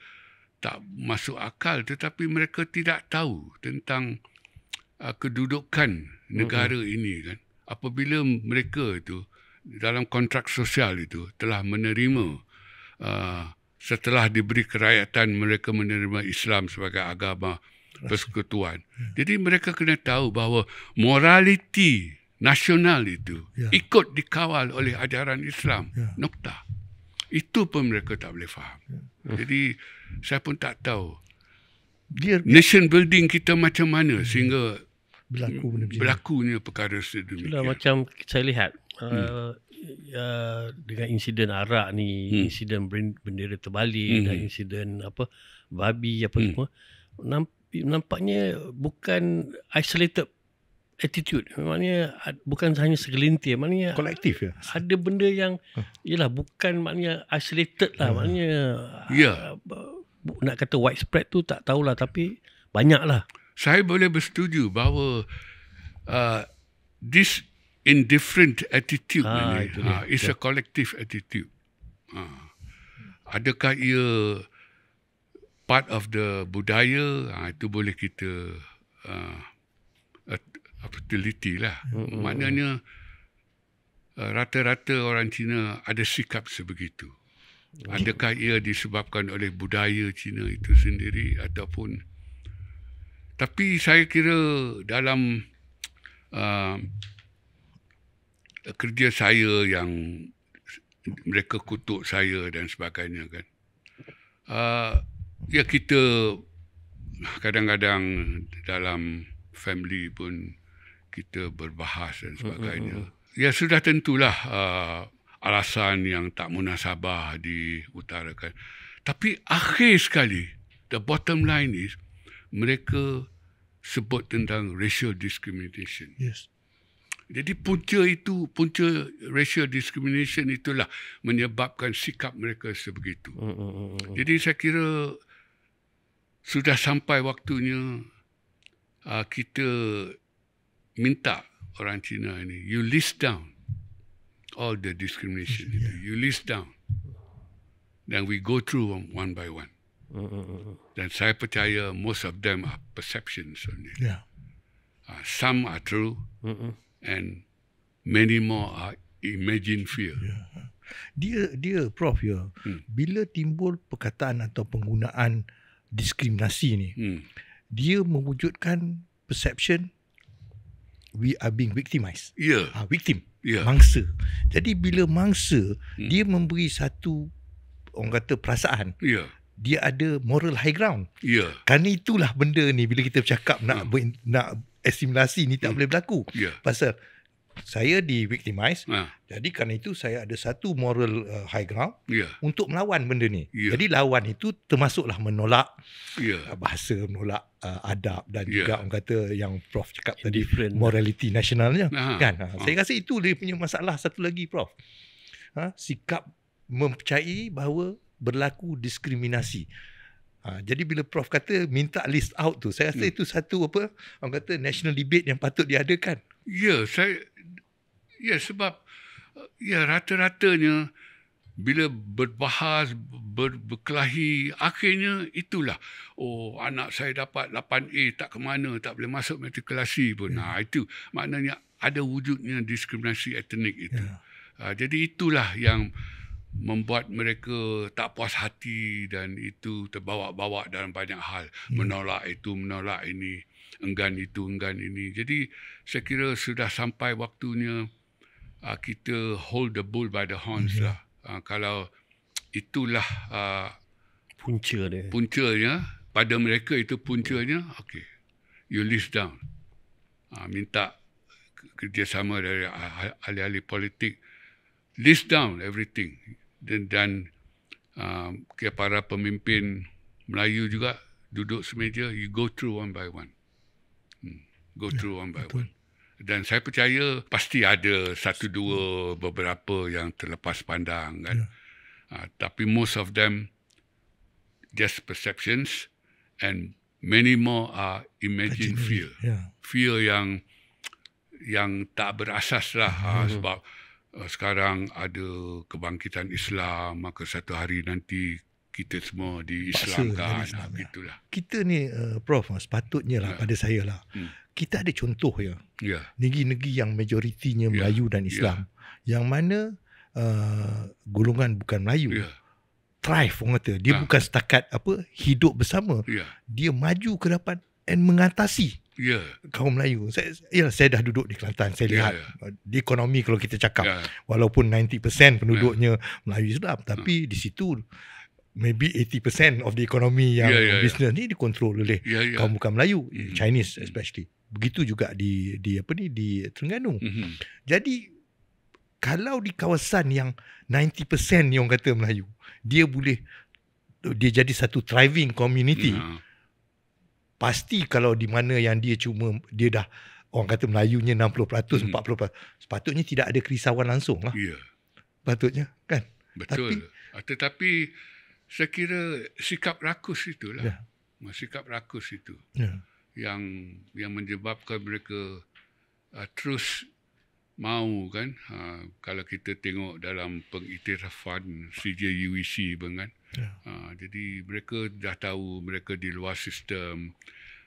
tak masuk akal, tetapi mereka tidak tahu tentang kedudukan negara ini kan. Apabila mereka itu dalam kontrak sosial itu telah menerima setelah diberi kerakyatan, mereka menerima Islam sebagai agama persekutuan. Jadi mereka kena tahu bahawa moraliti nasional itu ikut dikawal oleh ajaran Islam. Nokta. Itu pun mereka tak boleh faham. Jadi saya pun tak tahu nation building kita macam mana sehingga berlakunya perkara sedemikian. Itulah macam saya lihat dengan insiden arak ni, insiden bendera terbalik dan insiden babi semua, nampaknya bukan isolated attitude. Maknanya bukan hanya segelintir, maknanya kolektif ya. Ada benda yang ialah bukan maknanya isolated lah, maknanya nak kata widespread tu tak tahulah, tapi banyaklah. Saya boleh bersetuju bahawa this indifferent attitude is a collective attitude. Adakah ia part of the budaya? Itu boleh kita teliti lah. Maknanya rata-rata orang Cina ada sikap sebegitu. Adakah ia disebabkan oleh budaya Cina itu sendiri ataupun Tapi saya kira dalam kerja saya yang mereka kutuk saya dan sebagainya kan. Ya kita kadang-kadang dalam family pun kita berbahas dan sebagainya. Ya sudah tentulah alasan yang tak munasabah diutarakan. Tapi akhir sekali, the bottom line is, mereka sebut tentang racial discrimination. Yes. Jadi punca racial discrimination itulah menyebabkan sikap mereka sebegitu. Jadi saya kira sudah sampai waktunya kita minta orang Cina ini, you list down all the discrimination. You list down. Then we go through them one by one. Dan saya percaya most of them are perceptions only. Yeah. Some are true and many more are imagined fear. Yeah. Dia Prof ya. Bila timbul perkataan atau penggunaan diskriminasi ni, dia mewujudkan perception we are being victimized. Ya. Victim. Yeah. Mangsa. Jadi bila mangsa, dia memberi satu orang kata perasaan. Ya. Dia ada moral high ground. Ya. Kerana itulah benda ni bila kita bercakap nak asimilasi ni tak boleh berlaku. Pasal saya di-victimize. Jadi kerana itu saya ada satu moral high ground untuk melawan benda ni. Jadi lawan itu termasuklah menolak bahasa, menolak adab dan juga orang kata yang Prof cakap tadi, morality nasionalnya. Kan? Saya rasa itu dia punya masalah satu lagi Prof. Sikap mempercayai bahawa berlaku diskriminasi. Jadi bila Prof kata minta list out tu, saya rasa itu satu orang kata national debate yang patut diadakan. Sebab rata-ratanya bila berbahas, berkelahi, akhirnya itulah, anak saya dapat 8A tak ke mana, tak boleh masuk matrikulasi pun. Itu maknanya ada wujudnya diskriminasi etnik itu. Jadi itulah yang membuat mereka tak puas hati dan itu terbawa-bawa dalam banyak hal. Menolak itu, menolak ini, enggan itu, enggan ini. Jadi saya kira sudah sampai waktunya kita hold the bull by the horns lah. Kalau itulah puncanya, pada mereka itu puncanya, okay, you list down. Minta kerjasama dari ahli-ahli politik, list down everything. Dan para pemimpin Melayu juga duduk semeja, you go through one by one. Through one by one. Dan saya percaya pasti ada satu dua beberapa yang terlepas pandang kan. Tapi most of them just perceptions and many more are imagined fear. Fear yang tak berasas lah. Sebab sekarang ada kebangkitan Islam, maka satu hari nanti kita semua diislamkan. Itulah. Kita ni Prof, sepatutnya lah pada saya lah. Kita ada contoh ya. Negeri-negeri yang majoritinya Melayu dan Islam. Yang mana golongan bukan Melayu. Thrive orang kata. Dia bukan setakat hidup bersama. Dia maju ke depan dan mengatasi kaum Melayu. Saya dah duduk di Kelantan. Saya lihat di ekonomi kalau kita cakap. Walaupun 90% penduduknya Melayu Islam. Tapi di situ maybe 80% of the economy yang business ni dikontrol oleh kaum bukan Melayu. Chinese especially. Begitu juga di Terengganu. Jadi kalau di kawasan yang 90% yang kata Melayu, dia jadi satu thriving community. Pasti kalau di mana yang dia dah orang kata Melayunya 60%, 40%, sepatutnya tidak ada kerisauan langsung lah. Patutnya kan. Betul. Tetapi saya kira sikap rakus itulah. Sikap rakus itu. Yang menyebabkan mereka terus mau kan. Kalau kita tengok dalam pengiktirafan CJUEC pun kan. Jadi mereka dah tahu mereka di luar sistem,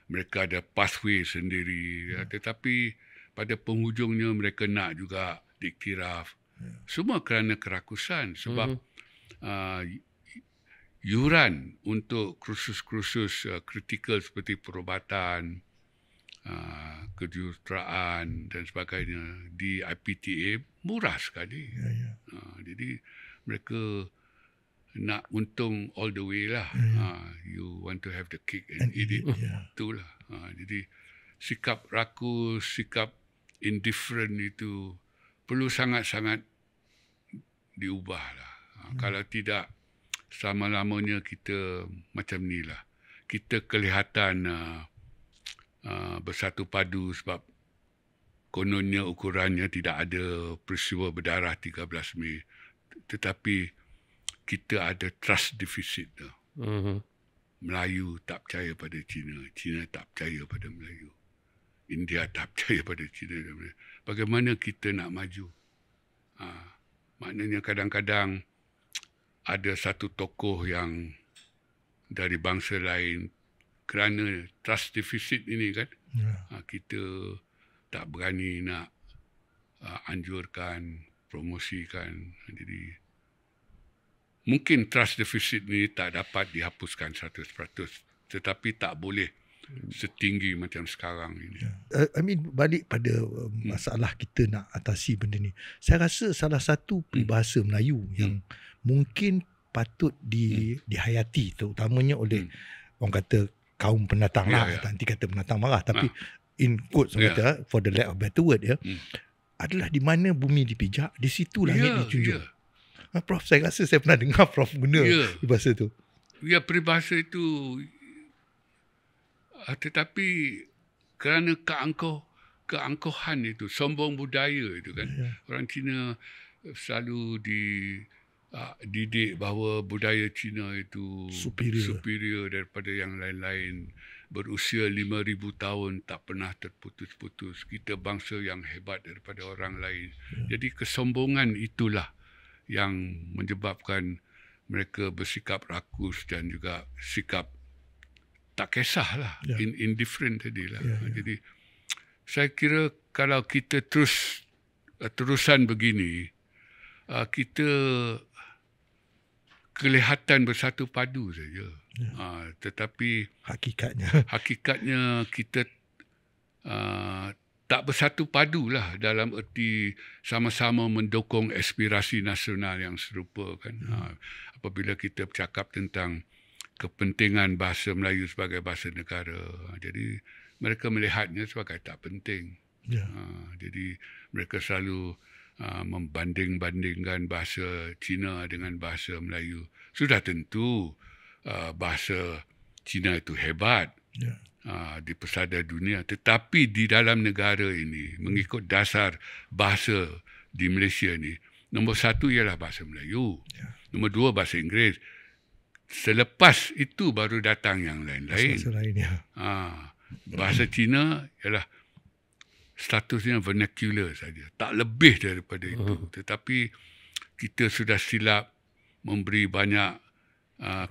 mereka ada pathway sendiri. Tetapi pada penghujungnya mereka nak juga diiktiraf. Semua kerana kerakusan. Sebab yuran untuk kursus-kursus kritikal seperti perubatan, kejuruteraan dan sebagainya di IPTA murah sekali. Jadi mereka nak untung all the way lah. You want to have the cake and eat it. Itulah. Jadi sikap rakus, sikap indifferent itu perlu sangat-sangat diubah lah. Kalau tidak, selama-lamanya kita macam ni lah. Kita kelihatan bersatu padu sebab kononnya ukurannya tidak ada peristiwa berdarah 13 Mei. Tetapi kita ada trust deficit. Melayu tak percaya pada Cina. Cina tak percaya pada Melayu. India tak percaya pada Cina. Bagaimana kita nak maju? Maknanya kadang-kadang ada satu tokoh yang dari bangsa lain, kerana trust deficit ini kan, kita tak berani nak anjurkan, promosikan. Jadi mungkin trust deficit ini tak dapat dihapuskan 100%, tetapi tak boleh setinggi macam sekarang ini. Balik pada masalah kita nak atasi benda ni. Saya rasa salah satu peribahasa Melayu yang mungkin patut dihayati, terutamanya oleh orang kata kaum pendatang lah. Nanti kata pendatang marah, tapi in quotes kata, for the lack of better word adalah di mana bumi dipijak, di situ langit dijunjung. Prof, saya rasa saya pernah dengar Prof guna peribahasa tu. Ya, peribahasa itu. Tetapi kerana keangkuhan itu, sombong budaya itu kan. Orang Cina selalu didik bahawa budaya Cina itu superior daripada yang lain-lain. Berusia 5,000 tahun tak pernah terputus-putus. Kita bangsa yang hebat daripada orang lain. Jadi kesombongan itulah yang menyebabkan mereka bersikap rakus dan juga sikap tak kisahlah, indifferent tadilah. Jadi saya kira kalau kita terusan begini, kita kelihatan bersatu padu saja. Tetapi hakikatnya kita tak bersatu padulah dalam erti sama-sama mendukung aspirasi nasional yang serupa kan. Apabila kita bercakap tentang kepentingan bahasa Melayu sebagai bahasa negara, jadi mereka melihatnya sebagai tak penting. Jadi mereka selalu membanding-bandingkan bahasa Cina dengan bahasa Melayu. Sudah tentu bahasa Cina itu hebat di pesada dunia, tetapi di dalam negara ini, mengikut dasar bahasa di Malaysia ni, nombor 1 ialah bahasa Melayu, nombor 2 bahasa Inggeris. Selepas itu baru datang yang lain-lain. Bahasa Cina ialah statusnya vernacular saja, tak lebih daripada itu. Tetapi kita sudah silap memberi banyak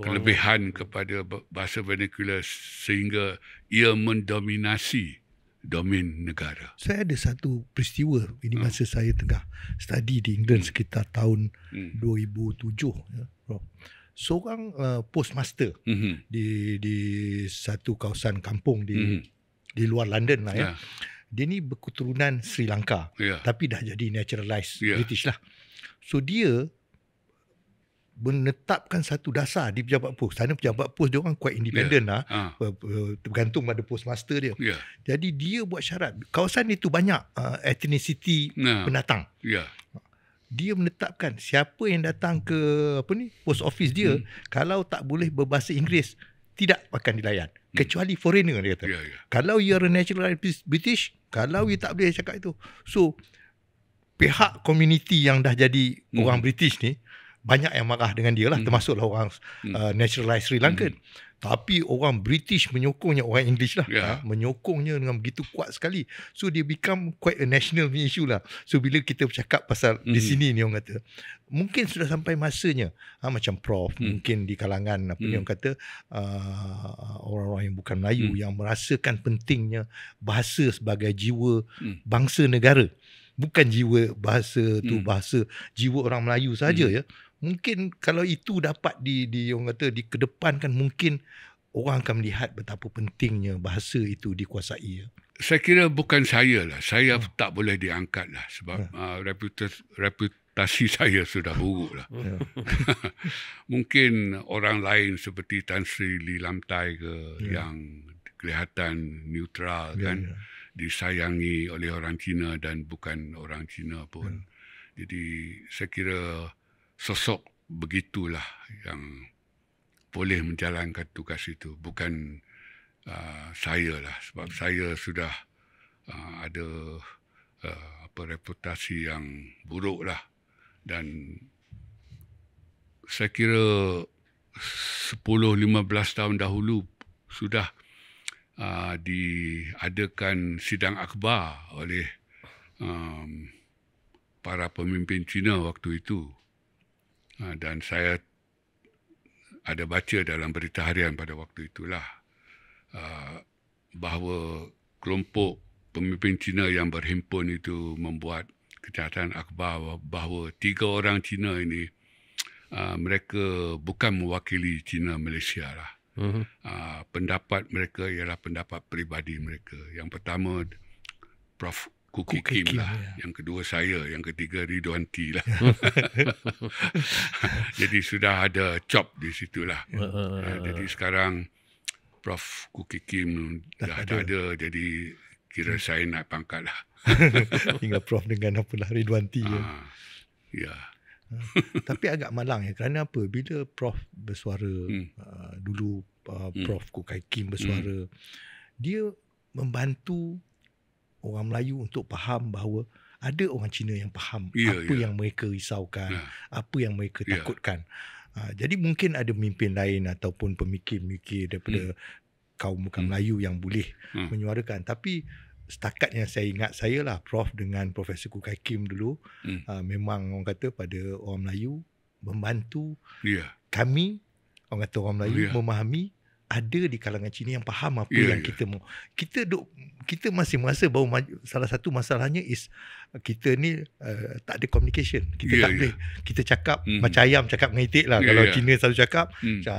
kelebihan kepada bahasa vernacular sehingga ia mendominasi domain negara. Saya ada satu peristiwa ini masa saya tengah study di England sekitar tahun 2007. Seorang postmaster di satu kawasan kampung di luar London lah Dia ni berketurunan Sri Lanka, tapi dah jadi naturalized British lah. So dia menetapkan satu dasar di pejabat pos. Sana pejabat pos dia orang quite independent lah, tergantung pada postmaster dia. Jadi dia buat syarat, kawasan itu banyak ethnicity pendatang. Dia menetapkan siapa yang datang ke post office dia, kalau tak boleh berbahasa Inggeris tidak akan dilayan, kecuali foreigner dia kata. Kalau you are a naturalized British, kalau you tak boleh cakap itu. So pihak komuniti yang dah jadi orang British ni banyak yang marah dengan dia lah, termasuklah orang naturalized Sri Lankan. Tapi orang British menyokongnya, orang English lah, menyokongnya dengan begitu kuat sekali. So dia become quite a national issue lah. So bila kita bercakap pasal di sini ni, orang kata mungkin sudah sampai masanya, macam Prof, mungkin di kalangan orang kata orang-orang yang bukan Melayu yang merasakan pentingnya bahasa sebagai jiwa bangsa negara. Bukan jiwa bahasa tu bahasa jiwa orang Melayu saja ya. mungkin kalau itu dapat orang kata dikedepankan, mungkin orang akan melihat betapa pentingnya bahasa itu dikuasai. Saya kira bukan saya lah. Saya tak boleh diangkat lah sebab reputasi saya sudah buruk lah. Mungkin orang lain seperti Tan Sri Lee Lam Tai ke yang kelihatan neutral kan, disayangi oleh orang Cina dan bukan orang Cina pun. Jadi saya kira sosok begitulah yang boleh menjalankan tugas itu, bukan saya lah, sebab saya sudah ada reputasi yang buruk lah, dan saya kira 10-15 tahun dahulu sudah diadakan sidang akhbar oleh para pemimpin Cina waktu itu, dan saya ada baca dalam berita harian pada waktu itulah bahawa kelompok pemimpin Cina yang berhimpun itu membuat kenyataan akhbar bahawa 3 orang Cina ini mereka bukan mewakili Cina Malaysia lah. Pendapat mereka ialah pendapat peribadi mereka. Yang pertama Prof Kuki Kim lah, yang kedua saya, yang ketiga Ridwan T lah. Jadi sudah ada chop di situlah. Jadi sekarang Prof Kuki Kim dah tak ada, jadi kira saya naik pangkat lah. Tinggal Prof dengan apalah Ridwan T. Ya. Tapi agak malang ya, kerana apa? Bila Prof bersuara dulu, Prof Kuki Kim bersuara, dia membantu orang Melayu untuk faham bahawa ada orang Cina yang faham apa yang mereka risaukan, apa yang mereka takutkan. Jadi mungkin ada pemimpin lain ataupun pemikir-pemikir daripada kaum bukan Melayu yang boleh menyuarakan. Tapi setakat yang saya ingat, saya lah Prof dengan Profesor Kuki Kim dulu, memang orang kata pada orang Melayu membantu kami, orang kata orang Melayu memahami ada di kalangan Cina yang faham apa yang kita mau. Kita masih merasa bahawa salah satu masalahnya is kita ni tak ada communication. Kita tak boleh. Kita cakap macam ayam cakap dengan itik lah. Kalau Cina selalu cakap,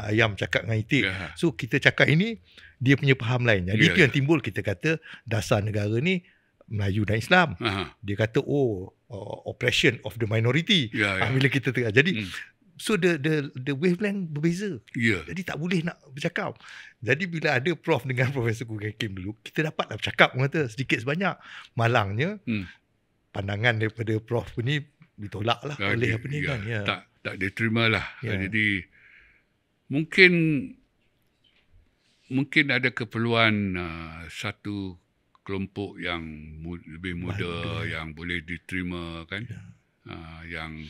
ayam cakap dengan itik. So kita cakap ini, dia punya faham lain. Jadi itu yang timbul, kita kata dasar negara ni Melayu dan Islam. Dia kata oppression of the minority. Bila kita tengah. Jadi so the wavelength berbeza. Jadi tak boleh nak bercakap. Jadi bila ada Prof dengan Profesor Kuki Kim dulu, kita dapat bercakap, kata sedikit sebanyak. Malangnya pandangan daripada Prof ni ditolak lah oleh apa ni kan. Tak diterima lah. Jadi mungkin ada keperluan satu kelompok yang lebih muda yang boleh diterima kan. Yang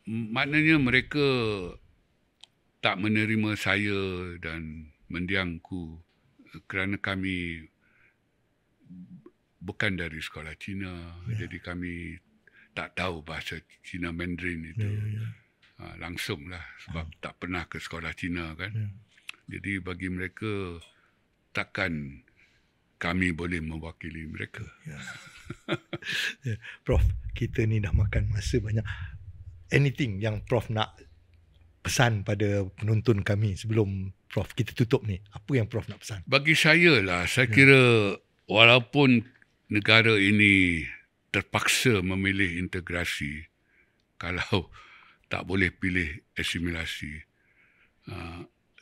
maknanya mereka tak menerima saya dan mendiangku kerana kami bukan dari sekolah Cina. Jadi kami tak tahu bahasa Cina Mandarin itu langsung lah, sebab tak pernah ke sekolah Cina kan. Jadi bagi mereka takkan kami boleh mewakili mereka. Prof, kita ni dah makan masa banyak. Anything yang Prof nak pesan pada penonton kami sebelum Prof kita tutup ni? Apa yang Prof nak pesan? Bagi saya lah, saya kira walaupun negara ini terpaksa memilih integrasi, kalau tak boleh pilih asimilasi,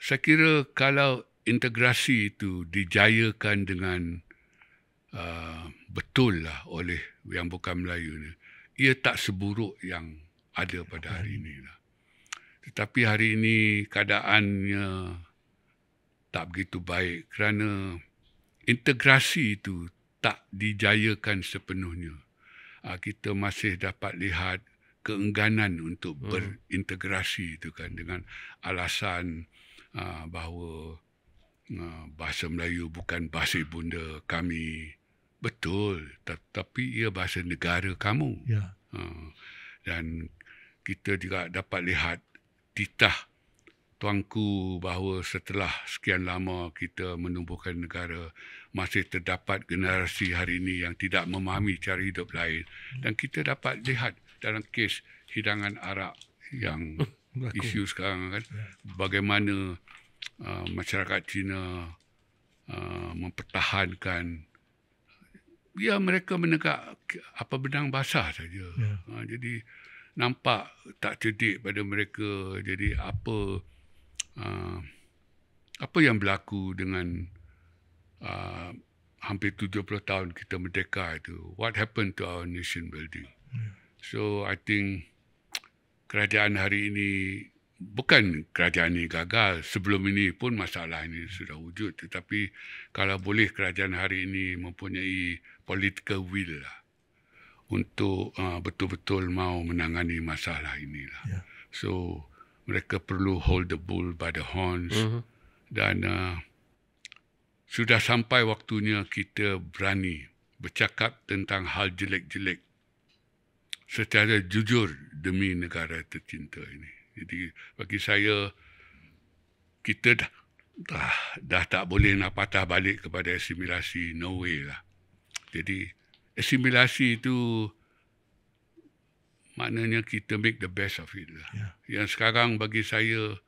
saya kira kalau integrasi itu dijayakan dengan betul lah oleh yang bukan Melayu ni, ia tak seburuk yang ada pada hari ini lah. Tetapi hari ini keadaannya tak begitu baik kerana integrasi itu tak dijayakan sepenuhnya. Kita masih dapat lihat keengganan untuk berintegrasi itu kan, dengan alasan bahawa bahasa Melayu bukan bahasa ibunda kami. Betul, tetapi ia bahasa negara kamu. Dan kita juga dapat lihat titah tuanku bahawa setelah sekian lama kita menumbuhkan negara, masih terdapat generasi hari ini yang tidak memahami cara hidup lain. Dan kita dapat lihat dalam kes hidangan arak yang isu sekarang kan. Bagaimana masyarakat Cina mempertahankan, mereka menegak benang basah saja. Jadi nampak tak cerdik pada mereka. Jadi apa yang berlaku dengan hampir 70 tahun kita merdeka itu? What happened to our nation building? So I think kerajaan hari ini, bukan kerajaan ini gagal, sebelum ini pun masalah ini sudah wujud, tetapi kalau boleh kerajaan hari ini mempunyai political will lah untuk betul-betul mau menangani masalah inilah. So mereka perlu hold the bull by the horns. Dan sudah sampai waktunya kita berani bercakap tentang hal jelek-jelek secara jujur demi negara tercinta ini. Jadi bagi saya, kita dah tak boleh nak patah balik kepada asimilasi. No way lah. Jadi asimilasi itu maknanya kita make the best of it lah. Yang sekarang bagi saya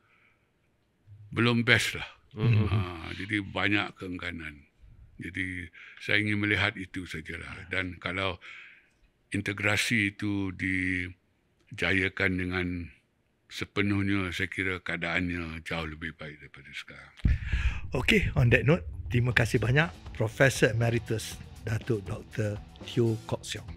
belum best lah. Jadi banyak keengganan. Jadi saya ingin melihat itu sajalah. Dan kalau integrasi itu dijayakan dengan sepenuhnya, saya kira keadaannya jauh lebih baik daripada sekarang. Okay, on that note, terima kasih banyak Profesor Emeritus Datuk Dr. Teo Kok Siong.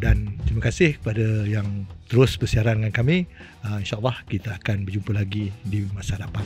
Dan terima kasih kepada yang terus bersiaran dengan kami. InsyaAllah kita akan berjumpa lagi di masa depan.